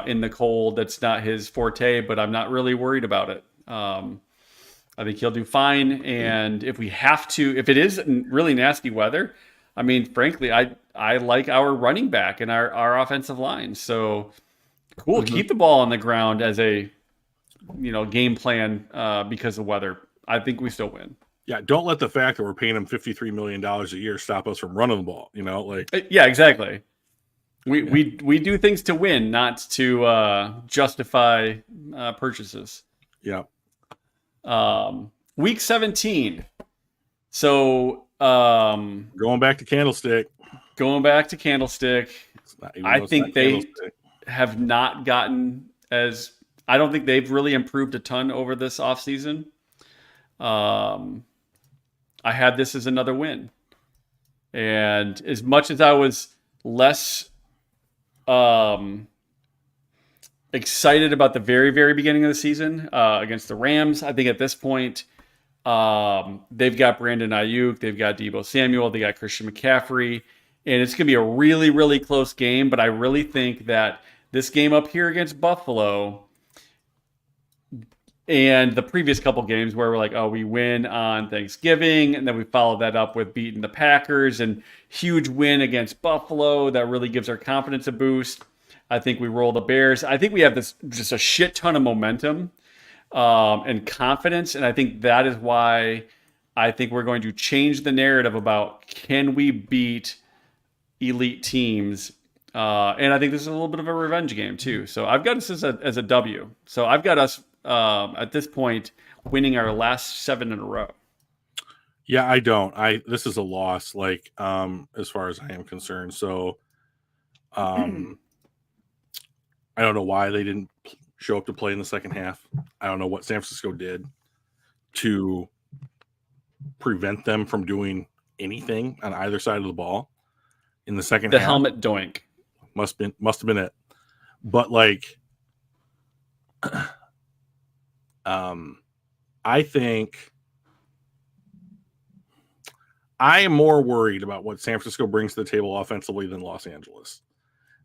Speaker 2: in the cold. That's not his forte, but I'm not really worried about it. I think he'll do fine. And if it is really nasty weather, I mean, frankly, I like our running back and our offensive line. So cool. Mm-hmm. Keep the ball on the ground as a, game plan because of weather. I think we still win.
Speaker 1: Yeah. Don't let the fact that we're paying him $53 million a year stop us from running the ball,
Speaker 2: Yeah, exactly. We do things to win, not to justify purchases.
Speaker 1: Yeah.
Speaker 2: Week 17. So
Speaker 1: going back to Candlestick.
Speaker 2: I think they have not gotten I don't think they've really improved a ton over this offseason. I had this as another win. And as much as I was less excited about the very, very beginning of the season against the Rams, I think at this point, they've got Brandon Ayuk, they've got Deebo Samuel, they got Christian McCaffrey, and it's going to be a really, really close game. But I really think that this game up here against Buffalo and the previous couple games where we're like, oh, we win on Thanksgiving, and then we follow that up with beating the Packers and huge win against Buffalo that really gives our confidence a boost. I think we roll the Bears. I think we have just a shit ton of momentum and confidence, and I think that is why I think we're going to change the narrative about can we beat elite teams. And I think this is a little bit of a revenge game too. So I've got us as a W. So I've got us at this point winning our last 7 in a row.
Speaker 1: Yeah, I don't. This is a loss, like as far as I am concerned. So I don't know why they didn't show up to play in the second half. I don't know what San Francisco did to prevent them from doing anything on either side of the ball in the second
Speaker 2: half.
Speaker 1: The
Speaker 2: helmet doink.
Speaker 1: Must have been it. But like, I think I am more worried about what San Francisco brings to the table offensively than Los Angeles,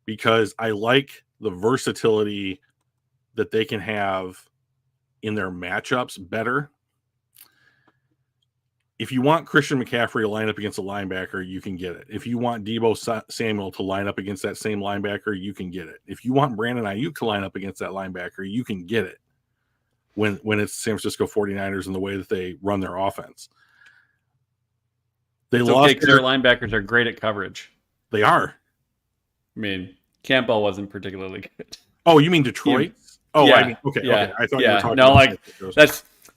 Speaker 1: because I like the versatility that they can have in their matchups better. If you want Christian McCaffrey to line up against a linebacker, you can get it. If you want Deebo Samuel to line up against that same linebacker, you can get it. If you want Brandon Ayuk to line up against that linebacker, you can get it when it's San Francisco 49ers and the way that they run their offense.
Speaker 2: Their linebackers are great at coverage.
Speaker 1: They are.
Speaker 2: I mean, Campbell wasn't particularly good.
Speaker 1: Oh, you mean Detroit?
Speaker 2: Yeah.
Speaker 1: I mean, okay. I thought you were talking
Speaker 2: about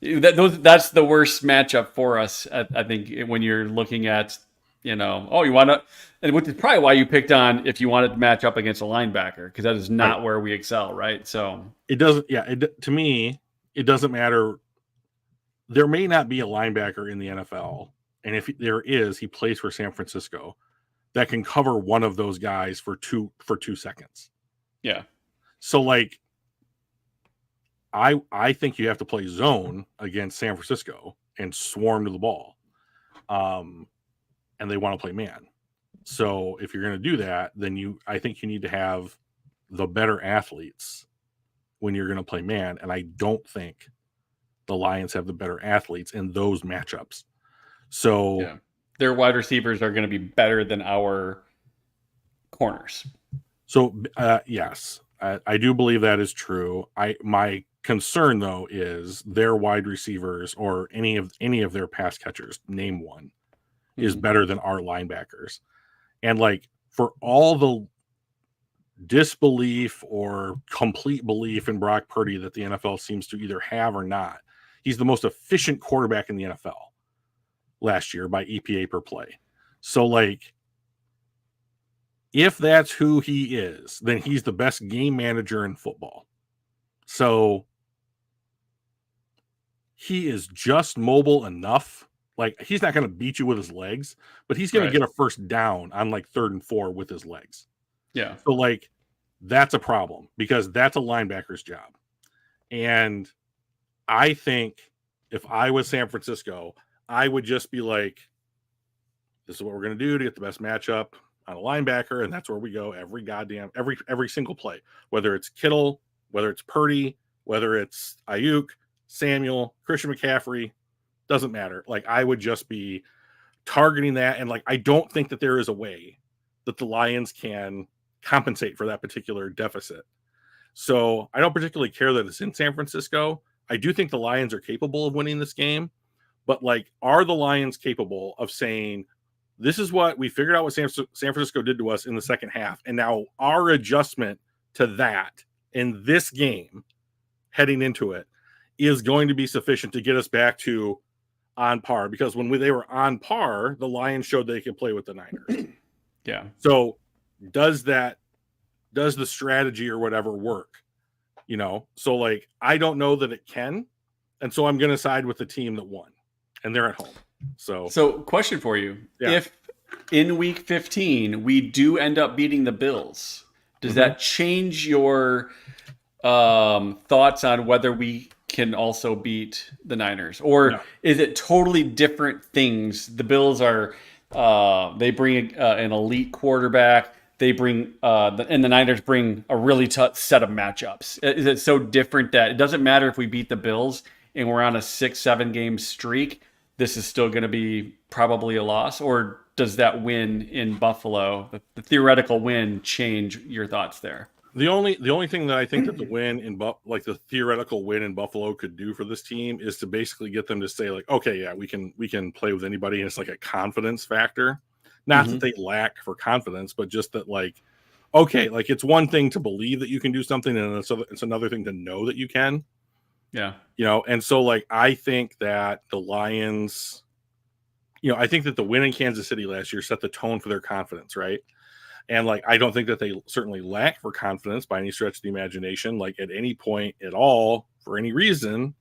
Speaker 2: that's the worst matchup for us. I think when you're looking at, you want to, and which is probably why you picked on if you wanted to match up against a linebacker, because that is not where we excel, right? So
Speaker 1: it doesn't. Yeah, to me, it doesn't matter. There may not be a linebacker in the NFL, and if there is, he plays for San Francisco, that can cover one of those guys for 2 seconds.
Speaker 2: Yeah.
Speaker 1: So like, I think you have to play zone against San Francisco and swarm to the ball. And they want to play man. So if you're going to do that, then I think you need to have the better athletes when you're going to play man. And I don't think the Lions have the better athletes in those matchups. So
Speaker 2: their wide receivers are going to be better than our corners.
Speaker 1: So yes, I do believe that is true. My concern though is their wide receivers or any of their pass catchers, name one, is better than our linebackers. And like, for all the disbelief or complete belief in Brock Purdy that the NFL seems to either have or not, he's the most efficient quarterback in the NFL last year by EPA per play. So like, if that's who he is, then he's the best game manager in football. So he is just mobile enough. Like, he's not going to beat you with his legs, but he's going to get a first down on like 3rd and 4 with his legs.
Speaker 2: Yeah.
Speaker 1: So like, that's a problem because that's a linebacker's job. And I think if I was San Francisco, I would just be like, this is what we're going to do to get the best matchup on a linebacker, and that's where we go every single play, whether it's Kittle, whether it's Purdy, whether it's Ayuk, Samuel, Christian McCaffrey, doesn't matter. Like, I would just be targeting that, and like, I don't think that there is a way that the Lions can compensate for that particular deficit. So I don't particularly care that it's in San Francisco. I do think the Lions are capable of winning this game, but like, are the Lions capable of saying, this is what we figured out what San Francisco did to us in the second half, and now our adjustment to that in this game heading into it is going to be sufficient to get us back to on par? Because when they were on par, the Lions showed they could play with the Niners.
Speaker 2: Yeah.
Speaker 1: So does the strategy or whatever work? So like, I don't know that it can. And so I'm going to side with the team that won, and they're at home. So
Speaker 2: question for you. Yeah. If in week 15 we do end up beating the Bills, does that change your thoughts on whether we can also beat the Niners? Or is it totally different things? The Bills are they bring an elite quarterback. They bring and the Niners bring a really tough set of matchups. Is it so different that it doesn't matter if we beat the Bills and we're on a 6-7 game streak? This is still going to be probably a loss? Or does that win in Buffalo, the theoretical win, change your thoughts there?
Speaker 1: The only thing that I think that the theoretical win in Buffalo could do for this team is to basically get them to say like, okay, yeah, we can play with anybody. And it's like a confidence factor. Not that they lack for confidence, but just that like, okay, like, it's one thing to believe that you can do something, and it's another thing to know that you can.
Speaker 2: Yeah.
Speaker 1: And so like, I think that the Lions, I think that the win in Kansas City last year set the tone for their confidence, right? And like, I don't think that they certainly lack for confidence by any stretch of the imagination, like at any point at all, for any reason,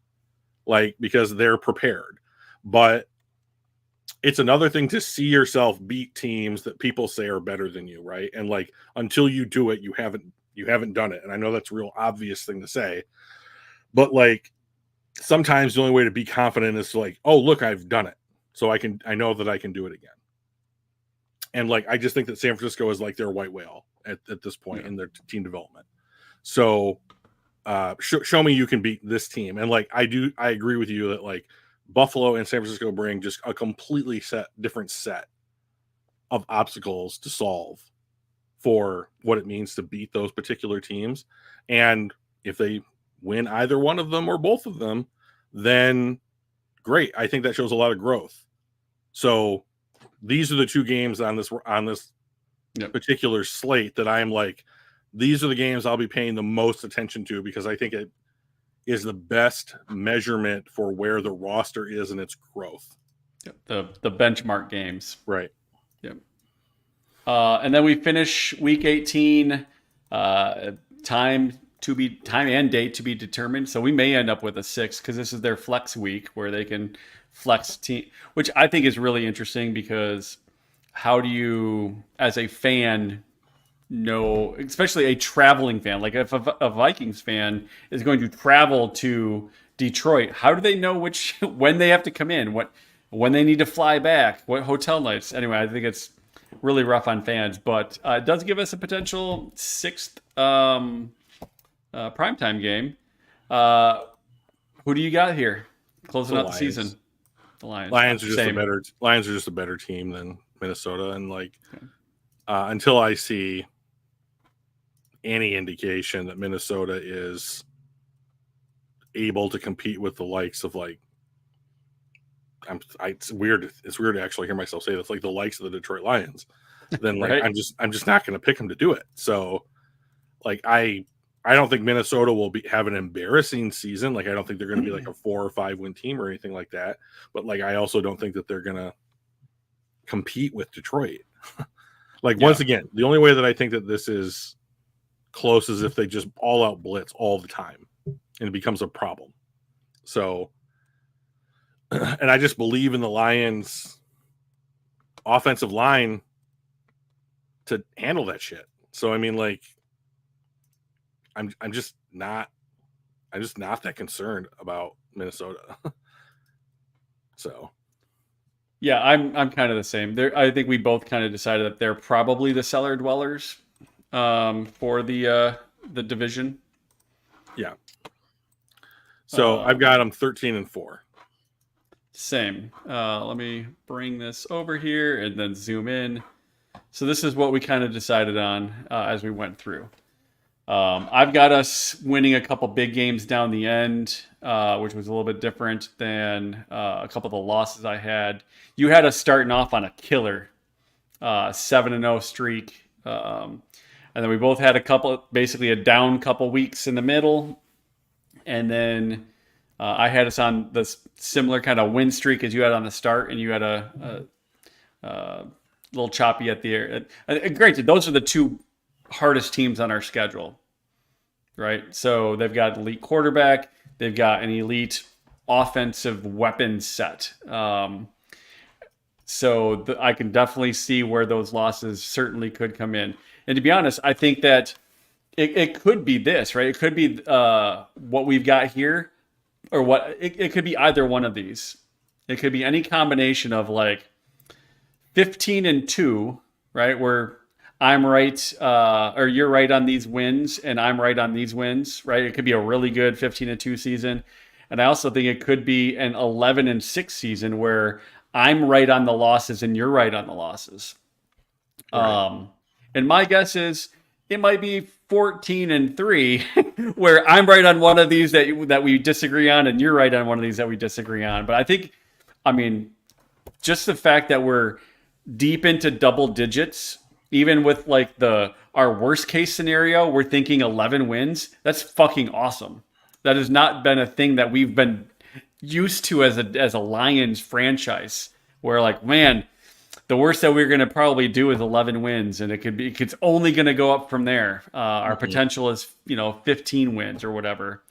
Speaker 1: like, because they're prepared. But it's another thing to see yourself beat teams that people say are better than you, right? And like until you do it, you haven't done it. And I know that's a real obvious thing to say, but like sometimes the only way to be confident is to like, oh, look, I've done it. So I know that I can do it again. And like I just think that San Francisco is like their white whale at this point in their team development. So show me you can beat this team. And like I agree with you that like Buffalo and San Francisco bring just a completely different set of obstacles to solve for what it means to beat those particular teams. And if they win either one of them or both of them, then great. I think that shows a lot of growth. So these are the two games on this particular slate that I'm like, these are the games I'll be paying the most attention to because I think it is the best measurement for where the roster is in its growth.
Speaker 2: The benchmark games.
Speaker 1: Right.
Speaker 2: Yep. And then we finish week 18, time and date to be determined. So we may end up with a 6 because this is their flex week where they can flex team, which I think is really interesting because how do you, as a fan, know, especially a traveling fan, like if a Vikings fan is going to travel to Detroit, how do they know when they have to come in, when they need to fly back, what hotel nights? Anyway, I think it's really rough on fans, but it does give us a potential 6th primetime game. Who do you got here closing out the season? The Lions.
Speaker 1: Lions are just a better team than Minnesota, and like until I see any indication that Minnesota is able to compete with the likes of like it's weird to actually hear myself say this, like the likes of the Detroit Lions, then like right. I'm just not going to pick them to do it. So like I don't think Minnesota will have an embarrassing season. Like I don't think they're going to be like a 4 or 5 win team or anything like that. But like I also don't think that they're going to compete with Detroit. Once again, the only way that I think that this is close is if they just all out blitz all the time and it becomes a problem. So, and I just believe in the Lions offensive line to handle that shit. So, I mean, like, I'm just not that concerned about Minnesota. So,
Speaker 2: yeah, I'm kind of the same. I think we both kind of decided that they're probably the cellar dwellers for the division.
Speaker 1: Yeah. So I've got them 13-4.
Speaker 2: Same. Let me bring this over here and then zoom in. So this is what we kind of decided on as we went through. I've got us winning a couple big games down the end, which was a little bit different than a couple of the losses I had. You had us starting off on a killer 7-0 streak. And then we both had basically a down couple weeks in the middle. And then I had us on this similar kind of win streak as you had on the start, and you had a little choppy at the end. Granted, those are the two hardest teams on our schedule, right? So they've got an elite quarterback, they've got an elite offensive weapon set. So I can definitely see where those losses certainly could come in. And to be honest, I think that it could be this, right? It could be what we've got here, or what it could be either one of these. It could be any combination of like 15-2, right? Where I'm right, or you're right on these wins, and I'm right on these wins, right? It could be a really good 15-2 season. And I also think it could be an 11-6 season where I'm right on the losses and you're right on the losses. Right. And my guess is it might be 14-3 where I'm right on one of these that we disagree on and you're right on one of these that we disagree on. But I mean, just the fact that we're deep into double digits, even with like our worst case scenario, we're thinking 11 wins. That's fucking awesome. That has not been a thing that we've been used to as a Lions franchise, where like, man, the worst that we're going to probably do is 11 wins, and it's only going to go up from there. Our potential is 15 wins or whatever.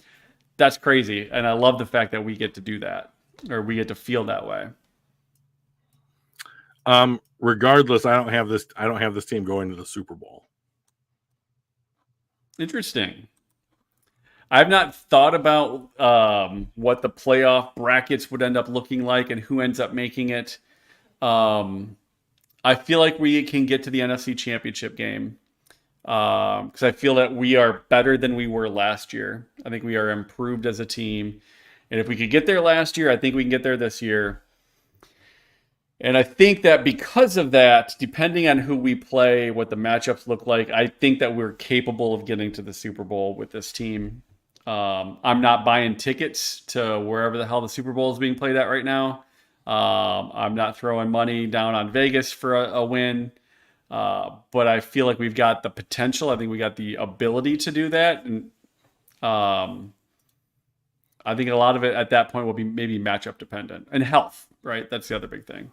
Speaker 2: That's crazy, and I love the fact that we get to do that, or we get to feel that way.
Speaker 1: Regardless, I don't have this team going to the Super Bowl.
Speaker 2: Interesting. I've not thought about what the playoff brackets would end up looking like and who ends up making it. I feel like we can get to the NFC Championship game because I feel that we are better than we were last year. I think we are improved as a team. And if we could get there last year, I think we can get there this year. And I think that because of that, depending on who we play, what the matchups look like, I think that we're capable of getting to the Super Bowl with this team. I'm not buying tickets to wherever the hell the Super Bowl is being played at right now. I'm not throwing money down on Vegas for a win. But I feel like we've got the potential. I think we got the ability to do that. And I think a lot of it at that point will be maybe matchup dependent and health, right? That's the other big thing.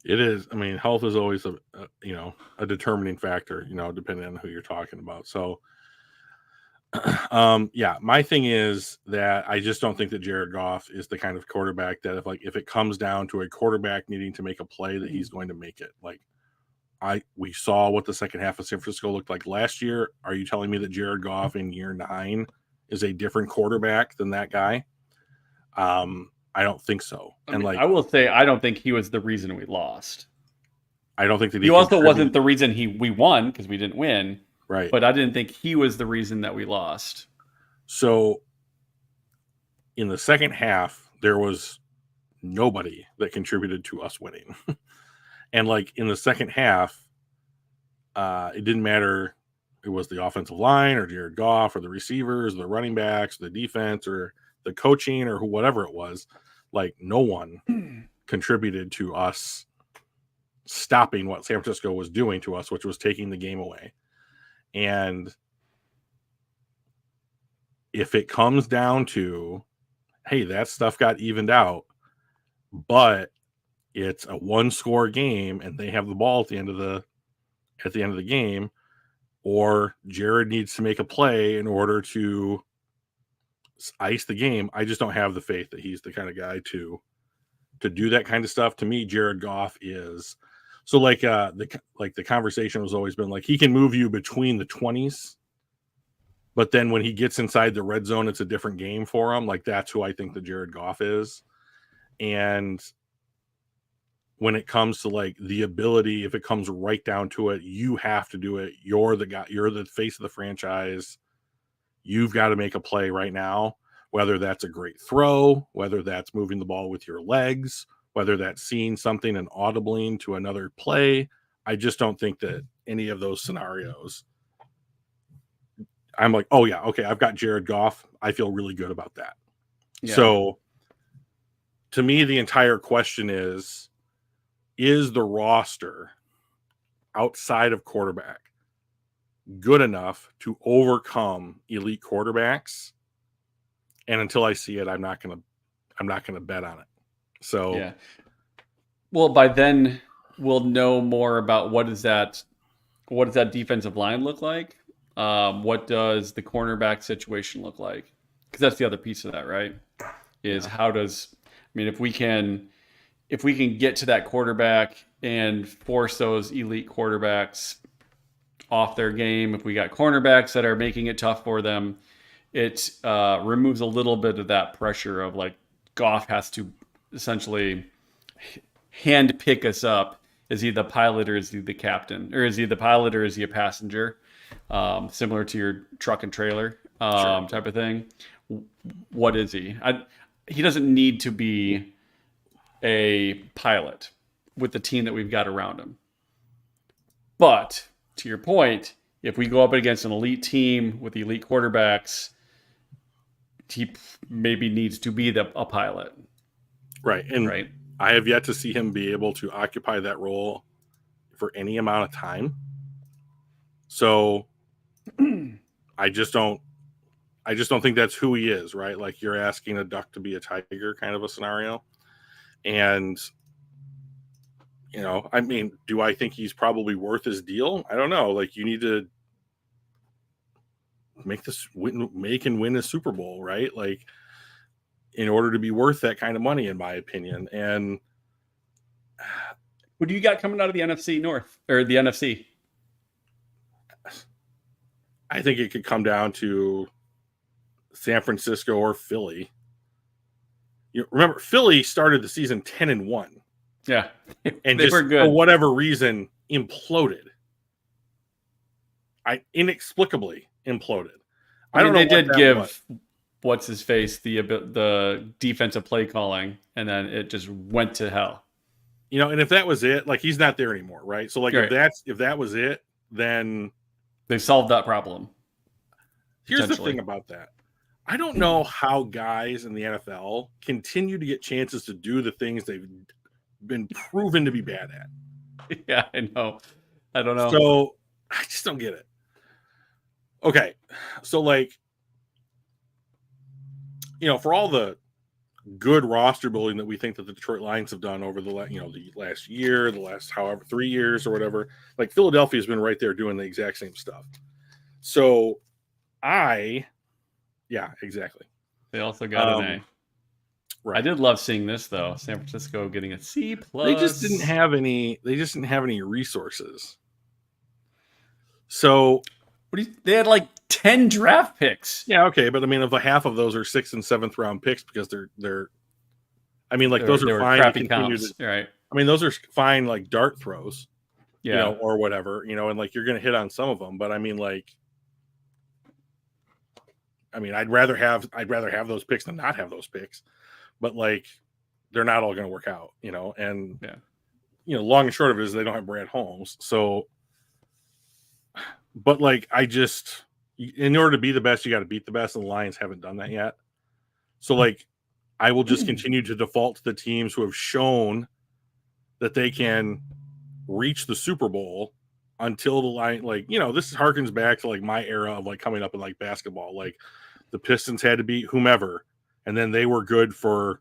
Speaker 1: It is. I mean, health is always a determining factor, depending on who you're talking about. So, yeah, my thing is that I just don't think that Jared Goff is the kind of quarterback that if it comes down to a quarterback needing to make a play, that he's going to make it. We saw what the second half of San Francisco looked like last year. Are you telling me that Jared Goff in year 9 is a different quarterback than that guy? I don't think so.
Speaker 2: I will say I don't think he was the reason we lost.
Speaker 1: I don't think that
Speaker 2: he also wasn't the reason we won because we didn't win.
Speaker 1: Right.
Speaker 2: But I didn't think he was the reason that we lost.
Speaker 1: So in the second half, there was nobody that contributed to us winning. And in the second half, it didn't matter. It was the offensive line or Jared Goff or the receivers, the running backs, the defense or the coaching or whatever it was. No one contributed to us stopping what San Francisco was doing to us, which was taking the game away. And if it comes down to, hey, that stuff got evened out, but it's a 1-score game and they have the ball at the end of the game, or Jared needs to make a play in order to ice the game, I just don't have the faith that he's the kind of guy to do that kind of stuff. To me, Jared Goff is so the conversation has always been he can move you between the 20s, but then when he gets inside the red zone, it's a different game for him. That's who I think the Jared Goff is. And when it comes to the ability, if it comes right down to it, you have to do it. You're the guy, you're the face of the franchise. You've got to make a play right now, whether that's a great throw, whether that's moving the ball with your legs, whether that's seeing something and audibling to another play. I just don't think that any of those scenarios, I'm oh yeah, okay, I've got Jared Goff. I feel really good about that. Yeah. So to me, the entire question is the roster outside of quarterback good enough to overcome elite quarterbacks? And until I see it, I'm not gonna bet on it. So
Speaker 2: yeah. Well, by then we'll know more about what does that defensive line look like? What does the cornerback situation look like? Because that's the other piece of that, right? Is how does if we can get to that quarterback and force those elite quarterbacks off their game, if we got cornerbacks that are making it tough for them, it removes a little bit of that pressure of Goff has to essentially hand pick us up. Is he the pilot or is he the captain? Or is he the pilot or is he a passenger? Similar to your truck and trailer
Speaker 1: sure.
Speaker 2: type of thing. What is he? He doesn't need to be a pilot with the team that we've got around him. But to your point, if we go up against an elite team with elite quarterbacks, he maybe needs to be a pilot.
Speaker 1: Right. And right. I have yet to see him be able to occupy that role for any amount of time. So I just don't think that's who he is, right? You're asking a duck to be a tiger kind of a scenario. And do I think he's probably worth his deal? I don't know. You need to make and win a Super Bowl, right? In order to be worth that kind of money, in my opinion. And
Speaker 2: Who do you got coming out of the NFC North or the NFC?
Speaker 1: I think it could come down to San Francisco or Philly. Remember, Philly started the season 10-1.
Speaker 2: Yeah,
Speaker 1: and
Speaker 2: they
Speaker 1: just
Speaker 2: were good.
Speaker 1: For whatever reason imploded. Inexplicably imploded.
Speaker 2: I don't know. They did give what's his face the defensive play calling, and then it just went to hell.
Speaker 1: And if that was it, like he's not there anymore, right? So like
Speaker 2: right.
Speaker 1: if that was it, then
Speaker 2: they solved that problem.
Speaker 1: Here's the thing about that. I don't know how guys in the NFL continue to get chances to do the things they've been proven to be bad at.
Speaker 2: Yeah, I know. I don't know.
Speaker 1: So I just don't get it. Okay. So like, for all the good roster building that we think that the Detroit Lions have done over the last year, the last 3 years or whatever, like Philadelphia has been right there doing the exact same stuff. So yeah, exactly.
Speaker 2: They also got an A. Right. I did love seeing this though. San Francisco getting a C+.
Speaker 1: They just didn't have any resources. So
Speaker 2: they had like 10 draft picks.
Speaker 1: Yeah, okay, but I mean, half of those are 6th and 7th round picks because they're. I mean, like those are fine.
Speaker 2: Crappy comps, right?
Speaker 1: I mean, those are fine, like dart throws,
Speaker 2: yeah,
Speaker 1: or whatever, and like you're gonna hit on some of them, but I mean, I'd rather have those picks than not have those picks, but like they're not all gonna work out, and
Speaker 2: yeah,
Speaker 1: long and short of it is they don't have Brad Holmes, so. But like in order to be the best, you got to beat the best, and the Lions haven't done that yet. So like, I will just continue to default to the teams who have shown that they can reach the Super Bowl until the line, this harkens back to like my era of like coming up in like basketball. Like the Pistons had to beat whomever, and then they were good for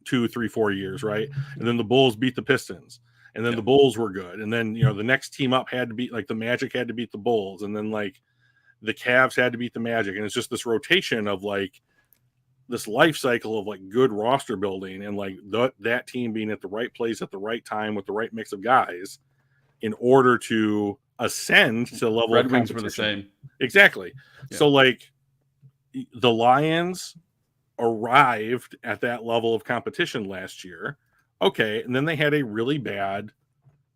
Speaker 1: 2, 3, 4 years, right? And then the Bulls beat the Pistons. And then the Bulls were good. And then, the next team up had to beat, like the Magic had to beat the Bulls. And then like the Cavs had to beat the Magic. And it's just this rotation of like this life cycle of like good roster building and like that team being at the right place at the right time with the right mix of guys in order to ascend to the level
Speaker 2: Red
Speaker 1: of
Speaker 2: Wings were the same.
Speaker 1: Exactly. Yeah. So like the Lions arrived at that level of competition last year. Okay, and then they had a really bad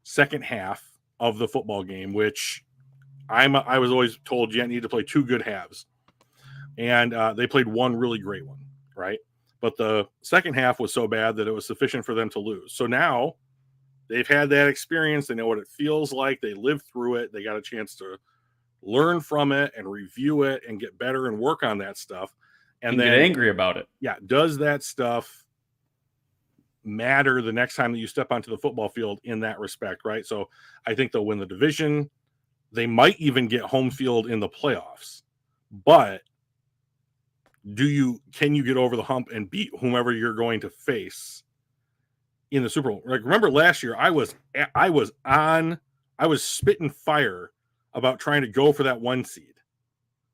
Speaker 1: second half of the football game, which I was always told you need to play 2 good halves. And they played one really great one, right? But the second half was so bad that it was sufficient for them to lose. So now they've had that experience. They know what it feels like. They lived through it. They got a chance to learn from it and review it and get better and work on that stuff. And then
Speaker 2: get angry about it.
Speaker 1: Yeah, does that stuff matter the next time that you step onto the football field in that respect, right? So I think they'll win the division. They might even get home field in the playoffs. But can you get over the hump and beat whomever you're going to face in the Super Bowl? Like remember last year, I was spitting fire about trying to go for that 1 seed.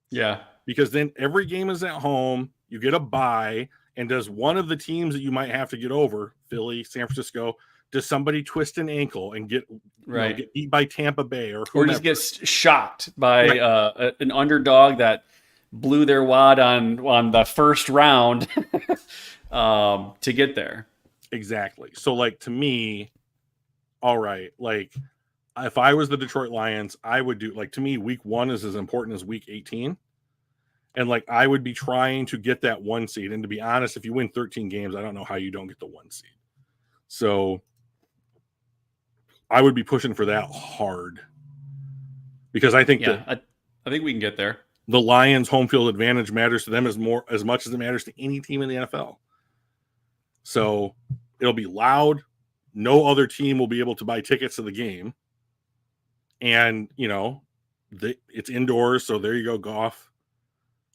Speaker 2: Yeah.
Speaker 1: Because then every game is at home, you get a bye. And does one of the teams that you might have to get over, Philly, San Francisco, does somebody twist an ankle and get beat by Tampa Bay or
Speaker 2: just get shocked by an underdog that blew their wad on the first round to get there?
Speaker 1: Exactly. So like to me, all right, like if I was the Detroit Lions, I would do like to me week 1 is as important as week 18. And like I would be trying to get that 1 seed. And to be honest, if you win 13 games, I don't know how you don't get the 1 seed. So I would be pushing for that hard. Because I think
Speaker 2: I think we can get there.
Speaker 1: The Lions' home field advantage matters to them as much as it matters to any team in the NFL. So it'll be loud. No other team will be able to buy tickets to the game. And, it's indoors. So there you go, Goff.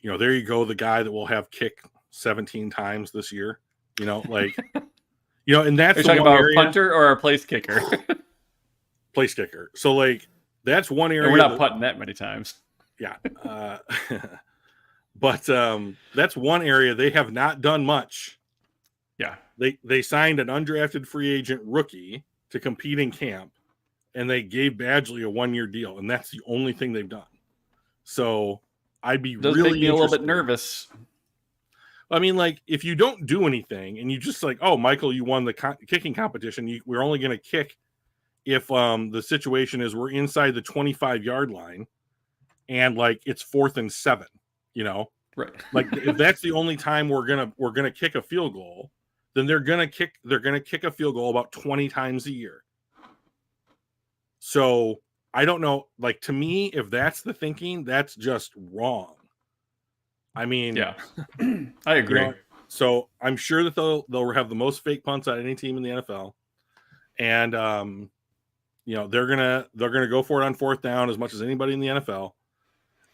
Speaker 1: There you go, the guy that will have kick 17 times this year. And that's
Speaker 2: Are you talking about a punter or a place kicker?
Speaker 1: Place kicker. So like that's one area.
Speaker 2: And we're not putting that many times.
Speaker 1: Yeah. But that's one area they have not done much.
Speaker 2: Yeah.
Speaker 1: They signed an undrafted free agent rookie to compete in camp, and they gave Badgley a 1-year deal, and that's the only thing they've done. So I'd be
Speaker 2: Does
Speaker 1: really
Speaker 2: make me a little bit
Speaker 1: interested.
Speaker 2: nervous.
Speaker 1: I mean, like, if you don't do anything and you just like, oh, Michael, you won the kicking competition, we're only going to kick if the situation is we're inside the 25-yard line and like it's 4th and 7, you know,
Speaker 2: right?
Speaker 1: Like if that's the only time we're gonna kick a field goal, then they're gonna kick a field goal about 20 times a year. So I don't know. Like, to me, if that's the thinking, that's just wrong. I mean,
Speaker 2: yeah, I agree.
Speaker 1: You know, so I'm sure that they'll have the most fake punts out of any team in the NFL, and you know, they're gonna go for it on 4th down as much as anybody in the NFL.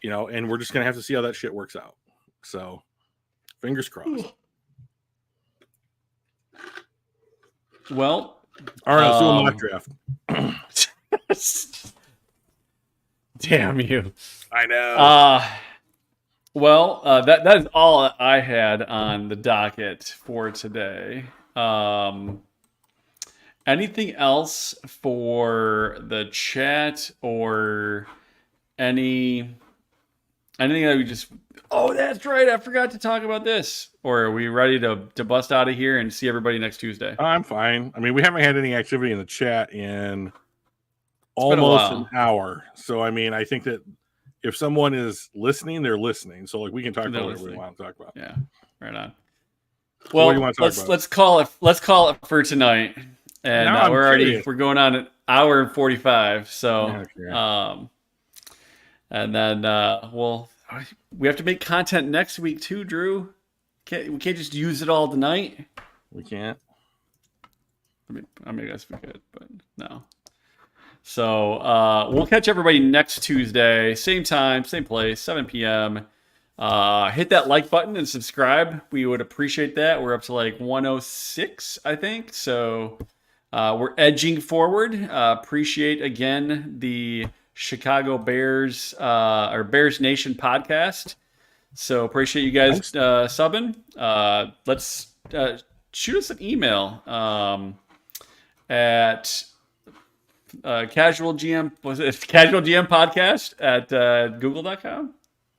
Speaker 1: You know, and we're just gonna have to see how that shit works out. So, fingers crossed.
Speaker 2: Well,
Speaker 1: all right, let's do a mock draft.
Speaker 2: Damn you!
Speaker 1: I know.
Speaker 2: Well, that is all I had on the docket for today. Anything else for the chat or anything that we just? Oh, that's right. I forgot to talk about this. Or are we ready to bust out of here and see everybody next Tuesday?
Speaker 1: I'm fine. I mean, we haven't had any activity in the chat in almost an hour. So, I mean, I think that if someone is listening, they're listening. So, like, we can talk about whatever we want to talk about.
Speaker 2: Yeah, right on.
Speaker 1: So well, what do you want to talk about?
Speaker 2: Let's call it for tonight. And we're going on an hour and 45. So, and then we have to make content next week too, Drew. We can't just use it all tonight.
Speaker 1: We can't.
Speaker 2: I guess we could, but no. So we'll catch everybody next Tuesday, same time, same place, 7 p.m. Hit that like button and subscribe. We would appreciate that. We're up to like 106, I think. So we're edging forward. Appreciate again the Chicago Bears or Bears Nation podcast. So appreciate you guys subbing. Let's shoot us an email at casual GM podcast at google.com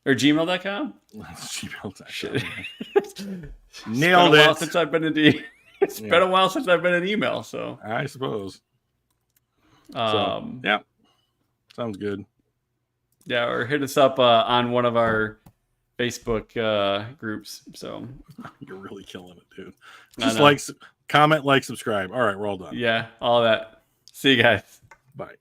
Speaker 2: or gmail.com.
Speaker 1: Gmail.com. Nailed it.
Speaker 2: Since I've been it's been a while since I've been in email, so
Speaker 1: I suppose. Yeah. Sounds good.
Speaker 2: Yeah, or hit us up on one of our Facebook groups. So
Speaker 1: you're really killing it, dude. Just comment, subscribe. All right, we're all done.
Speaker 2: Yeah, all of that. See you guys.
Speaker 1: Bye.